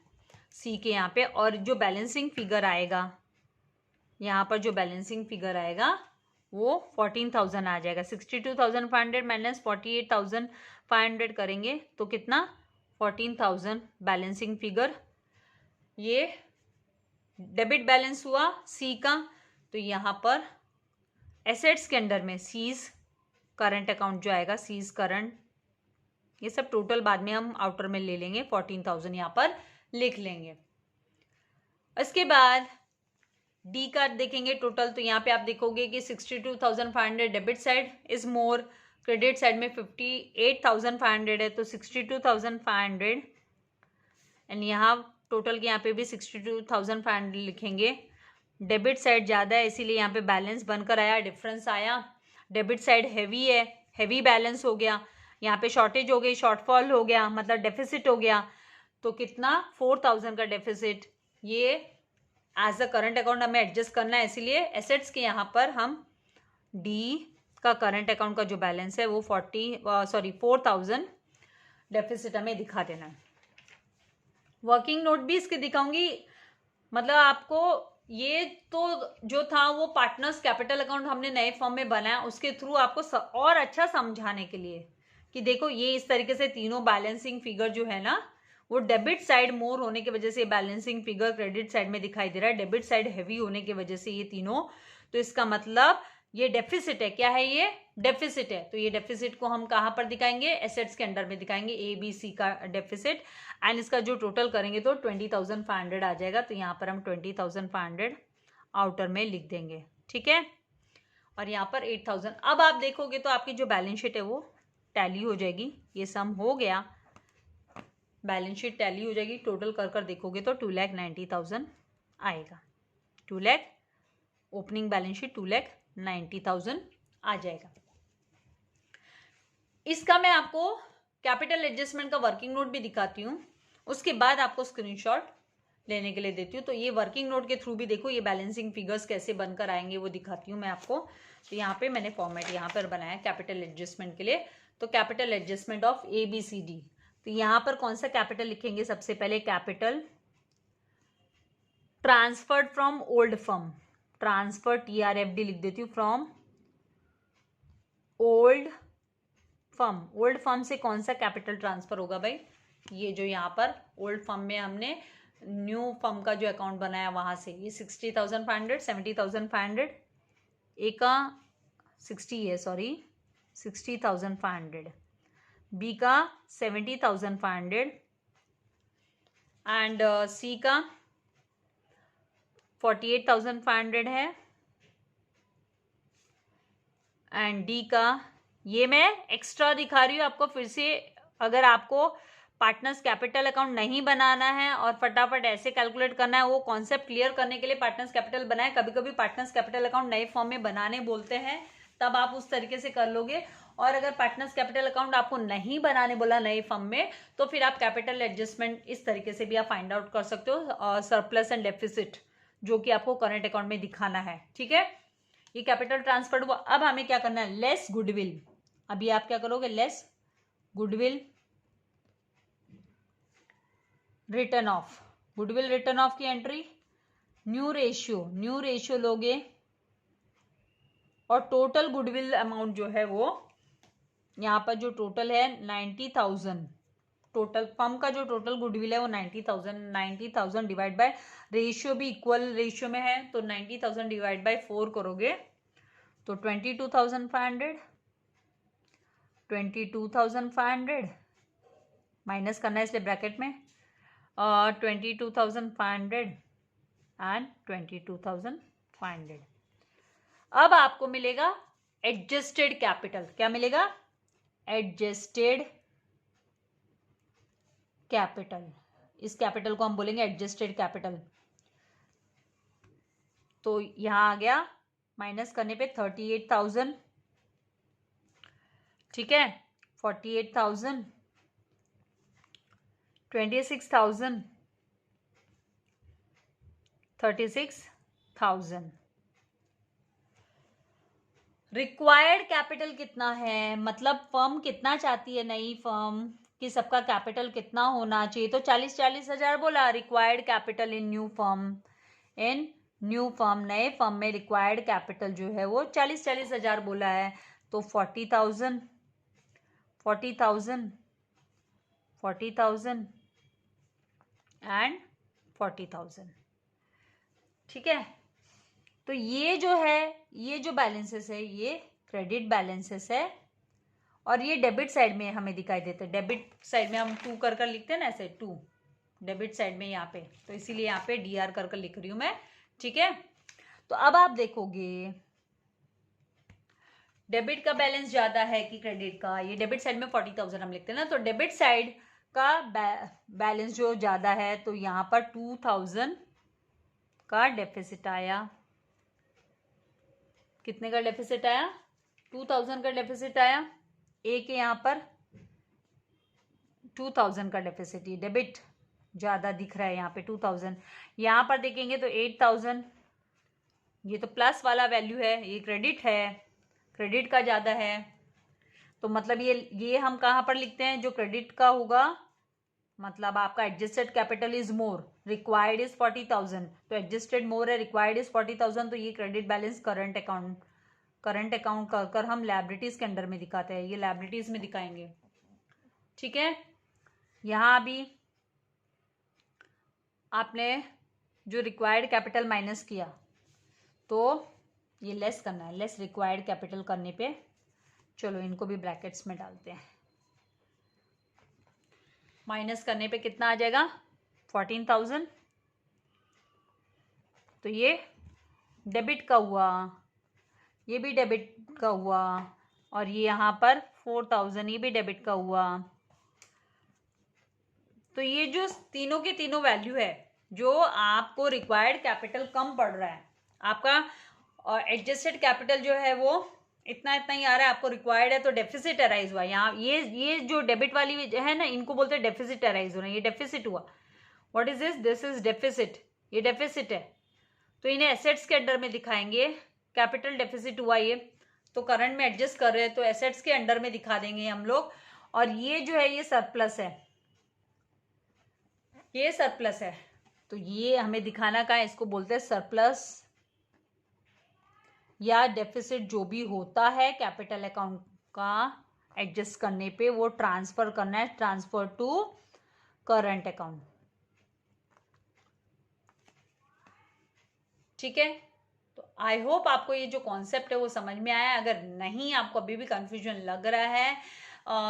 सी के यहाँ पे, और जो बैलेंसिंग फिगर आएगा यहाँ पर, जो बैलेंसिंग फिगर आएगा वो 14,000 आ जाएगा। 62,500 माइनस 48,500 करेंगे तो कितना 14,000 बैलेंसिंग फिगर। ये डेबिट बैलेंस हुआ सी का। तो यहाँ पर एसेट्स के अंडर में सीज करंट अकाउंट जो आएगा, सीज करंट, ये सब टोटल बाद में हम आउटर में ले लेंगे, 14,000 यहाँ पर लिख लेंगे। इसके बाद डी का देखेंगे टोटल, तो यहाँ पे आप देखोगे कि 62,500 debit side is more, credit side में 58,500 है, तो 62,500 एंड यहाँ टोटल के यहाँ पे भी 62,500 लिखेंगे। डेबिट साइड ज़्यादा है इसीलिए यहाँ पे बैलेंस बनकर आया, डिफरेंस आया। डेबिट साइड हैवी है, हैवी बैलेंस हो गया, यहाँ पे शॉर्टेज हो गई, शॉर्टफॉल हो गया, मतलब डेफिसिट हो गया। तो कितना 4,000 का डेफिसिट, ये एज अ करंट अकाउंट हमें एडजस्ट करना है, इसीलिए एसेट्स के यहाँ पर हम डी का करंट अकाउंट का जो बैलेंस है वो 4,000 डेफिसिट हमें दिखा देना है। वर्किंग नोट भी इसके दिखाऊंगी, मतलब आपको ये तो जो था वो पार्टनर्स कैपिटल अकाउंट हमने नए फॉर्म में बनाया, उसके थ्रू आपको और अच्छा समझाने के लिए कि देखो ये इस तरीके से तीनों बैलेंसिंग फिगर जो है ना, वो डेबिट साइड मोर होने की वजह से बैलेंसिंग फिगर क्रेडिट साइड में दिखाई दे रहा है, डेबिट साइड हैवी होने की वजह से ये तीनों। तो इसका मतलब ये डेफिसिट है, क्या है ये डेफिसिट है। तो ये डेफिसिट को हम कहाँ पर दिखाएंगे, एसेट्स के अंडर में दिखाएंगे, ए बी सी का डेफिसिट, एंड इसका जो टोटल करेंगे तो 20,500 आ जाएगा। तो यहाँ पर हम 20,500 आउटर में लिख देंगे, ठीक है। और यहाँ पर 8,000। अब आप देखोगे तो आपकी जो बैलेंस शीट है वो टैली हो जाएगी, ये सम हो गया, बैलेंस शीट टैली हो जाएगी, टोटल कर देखोगे तो 2,90,000 आएगा। 2 लाख ओपनिंग बैलेंस शीट 2,90,000 आ जाएगा। इसका मैं आपको कैपिटल एडजस्टमेंट का वर्किंग नोट भी दिखाती हूँ, उसके बाद आपको स्क्रीनशॉट लेने के लिए देती हूँ। तो ये वर्किंग नोट के थ्रू भी देखो ये बैलेंसिंग फिगर्स कैसे बनकर आएंगे वो दिखाती हूँ मैं आपको। तो यहाँ पे मैंने फॉर्मेट यहाँ पर बनाया कैपिटल एडजस्टमेंट के लिए। तो कैपिटल एडजस्टमेंट ऑफ ABCD, तो यहाँ पर कौन सा कैपिटल लिखेंगे, सबसे पहले capital transferred from old firm, transfer TRFD लिख देती हूँ, from old firm. Old firm से कौन सा कैपिटल ट्रांसफर होगा भाई, ये जो यहाँ पर ओल्ड फर्म में हमने न्यू फर्म का जो अकाउंट बनाया वहां से, ये 60,500 70,500, ए का 60 है, सॉरी 60,500, बी का 70,500 एंड सी का 48,500 है, एंड डी का, ये मैं एक्स्ट्रा दिखा रही हूँ आपको फिर से। अगर आपको पार्टनर्स कैपिटल अकाउंट नहीं बनाना है और फटाफट ऐसे कैलकुलेट करना है, वो कॉन्सेप्ट क्लियर करने के लिए पार्टनर्स कैपिटल बनाए। कभी कभी पार्टनर्स कैपिटल अकाउंट नए फॉर्म में बनाने बोलते हैं, तब आप उस तरीके से कर लोगे। और अगर पार्टनर्स कैपिटल अकाउंट आपको नहीं बनाने बोला नए फर्म में, तो फिर आप कैपिटल एडजस्टमेंट इस तरीके से भी आप फाइंड आउट कर सकते हो, सरप्लस एंड डेफिसिट जो कि आपको करंट अकाउंट में दिखाना है, ठीक है। ये कैपिटल ट्रांसफर हुआ। अब हमें क्या करना है, लेस गुडविल। अभी आप क्या करोगे, less goodwill return of, goodwill return of की एंट्री, न्यू रेशियो लोगे, और टोटल गुडविल अमाउंट जो है वो यहाँ पर जो टोटल है 90,000, टोटल फर्म का जो टोटल गुडविल है वो 90,000 डिवाइड बाय, रेशियो भी इक्वल रेशियो में है, तो 90,000 डिवाइड बाय 4 करोगे तो 22,500 माइनस करना है इसलिए ब्रैकेट में 22,500 एंड 22,500। अब आपको मिलेगा एडजस्टेड कैपिटल। क्या मिलेगा, एडजस्टेड कैपिटल। इस कैपिटल को हम बोलेंगे एडजस्टेड कैपिटल। तो यहाँ आ गया माइनस करने पे 38,000, ठीक है, 48,000, 26,000, 36,000। रिक्वायर्ड कैपिटल कितना है, मतलब फर्म कितना चाहती है, नई फर्म कि सबका कैपिटल कितना होना चाहिए, तो 40-40 हजार बोला required capital in new firm. In new firm, नए फर्म में रिक्वायर्ड कैपिटल जो है वो 40-40 हजार बोला है। तो 40,000, 40,000, 40,000 एंड 40,000, ठीक है। तो ये जो है, ये जो बैलेंसेस है ये क्रेडिट बैलेंसेस है, और ये डेबिट साइड में हमें दिखाई देते हैं। डेबिट साइड में हम 2 कर लिखते हैं ना, ऐसे 2 डेबिट साइड में यहाँ पे, तो इसीलिए यहाँ पे DR कर लिख रही हूँ मैं, ठीक है। तो अब आप देखोगे डेबिट का बैलेंस ज्यादा है कि क्रेडिट का, ये डेबिट साइड में 40,000 हम लिखते हैं ना, तो डेबिट साइड का बैलेंस जो ज्यादा है, तो यहाँ पर 2,000 का डेफिसिट आया। कितने का डेफिसिट आया, 2,000 का डेफिसिट आया। ए के यहाँ पर 2,000 का डेफिसिट, ये डेबिट ज्यादा दिख रहा है यहाँ पे 2,000। यहाँ पर देखेंगे तो 8,000, ये तो प्लस वाला वैल्यू है, ये क्रेडिट है, क्रेडिट का ज्यादा है। तो मतलब ये हम कहाँ पर लिखते हैं, जो क्रेडिट का होगा, मतलब आपका adjusted capital is more, required is 40,000, तो एडजस्टेड मोर है, रिक्वायर्ड इज 40,000, तो ये क्रेडिट बैलेंस करंट अकाउंट कर हम लायबिलिटीज के अंडर में दिखाते हैं, ये लायबिलिटीज में दिखाएंगे, ठीक है। यहाँ भी आपने जो रिक्वायर्ड कैपिटल माइनस किया, तो ये लेस करना है, लेस रिक्वायर्ड कैपिटल करने पे, चलो इनको भी ब्रैकेट्स में डालते हैं, माइनस करने पे कितना आ जाएगा 14,000, तो ये डेबिट का हुआ, ये भी डेबिट का हुआ, और ये यहाँ पर 4,000, ये भी डेबिट का हुआ। तो ये जो तीनों के तीनों वैल्यू है, जो आपको रिक्वायर्ड कैपिटल कम पड़ रहा है, आपका एडजस्टेड कैपिटल जो है वो इतना ही आ रहा है, आपको रिक्वायर्ड है, तो डेफिसिट अराइज हुआ यहाँ। ये जो डेबिट वाली है ना, इनको बोलते हैं डेफिसिट अराइज हो रहा है, ये डेफिसिट हुआ। What is this is deficit, ये डेफिसिट है, तो इन्हें एसेट्स के अंडर में दिखाएंगे। कैपिटल डेफिसिट हुआ ये, तो करंट में एडजस्ट कर रहे हैं, तो एसेट्स के अंडर में दिखा देंगे हम लोग। और ये जो है ये सरप्लस है, ये सरप्लस है, तो ये हमें दिखाना का है, इसको बोलते हैं सरप्लस या डेफिसिट। जो भी होता है कैपिटल अकाउंट का एडजस्ट करने पे, वो ट्रांसफर करना है, ट्रांसफर टू करंट अकाउंट, ठीक है। तो आई होप आपको ये जो कॉन्सेप्ट है वो समझ में आया। अगर नहीं, आपको अभी भी कंफ्यूजन लग रहा है,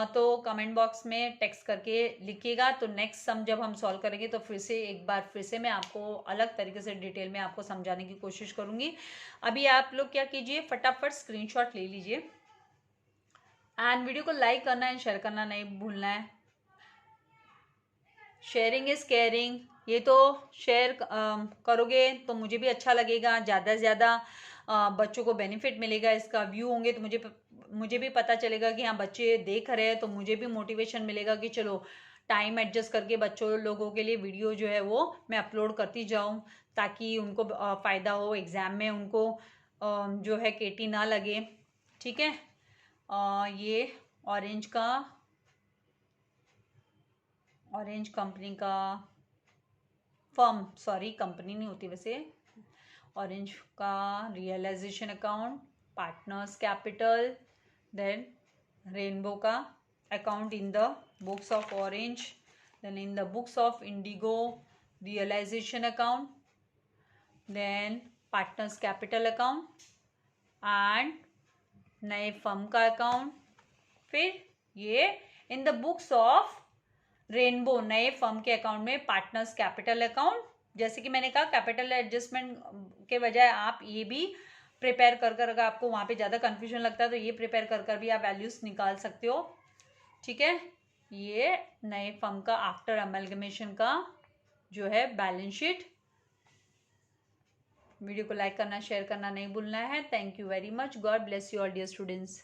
तो कमेंट बॉक्स में टेक्स्ट करके लिखिएगा। तो नेक्स्ट सम जब हम सॉल्व करेंगे तो एक बार फिर से मैं आपको अलग तरीके से डिटेल में आपको समझाने की कोशिश करूंगी। अभी आप लोग क्या कीजिए, फटाफट स्क्रीनशॉट ले लीजिए, एंड वीडियो को लाइक करना एंड शेयर करना नहीं भूलना है। शेयरिंग इज केयरिंग, ये तो शेयर करोगे तो मुझे भी अच्छा लगेगा, ज़्यादा से ज़्यादा बच्चों को बेनिफिट मिलेगा, इसका व्यू होंगे तो मुझे भी पता चलेगा कि हाँ बच्चे देख रहे हैं, तो मुझे भी मोटिवेशन मिलेगा कि चलो टाइम एडजस्ट करके बच्चों लोगों के लिए वीडियो जो है वो मैं अपलोड करती जाऊँ, ताकि उनको फ़ायदा हो, एग्ज़ाम में उनको जो है केटी ना लगे, ठीक है। ये ऑरेंज कंपनी का फर्म, सॉरी कंपनी नहीं होती वैसे, ऑरेंज का realisation account, partners capital, then Rainbow का account in the books of Orange, then in the books of Indigo realisation account, then partners capital account and नए firm का account, फिर ये in the books of Rainbow नए firm के account में partners capital account. जैसे कि मैंने कहा कैपिटल एडजस्टमेंट के बजाय आप ये भी प्रिपेयर कर अगर आपको वहाँ पे ज़्यादा कन्फ्यूजन लगता है तो ये प्रिपेयर कर भी आप वैल्यूज निकाल सकते हो, ठीक है। ये नए फर्म का आफ्टर अमेलगमेशन का जो है बैलेंस शीट, वीडियो को लाइक करना, शेयर करना नहीं भूलना है। Thank you very much. God bless you all dear students.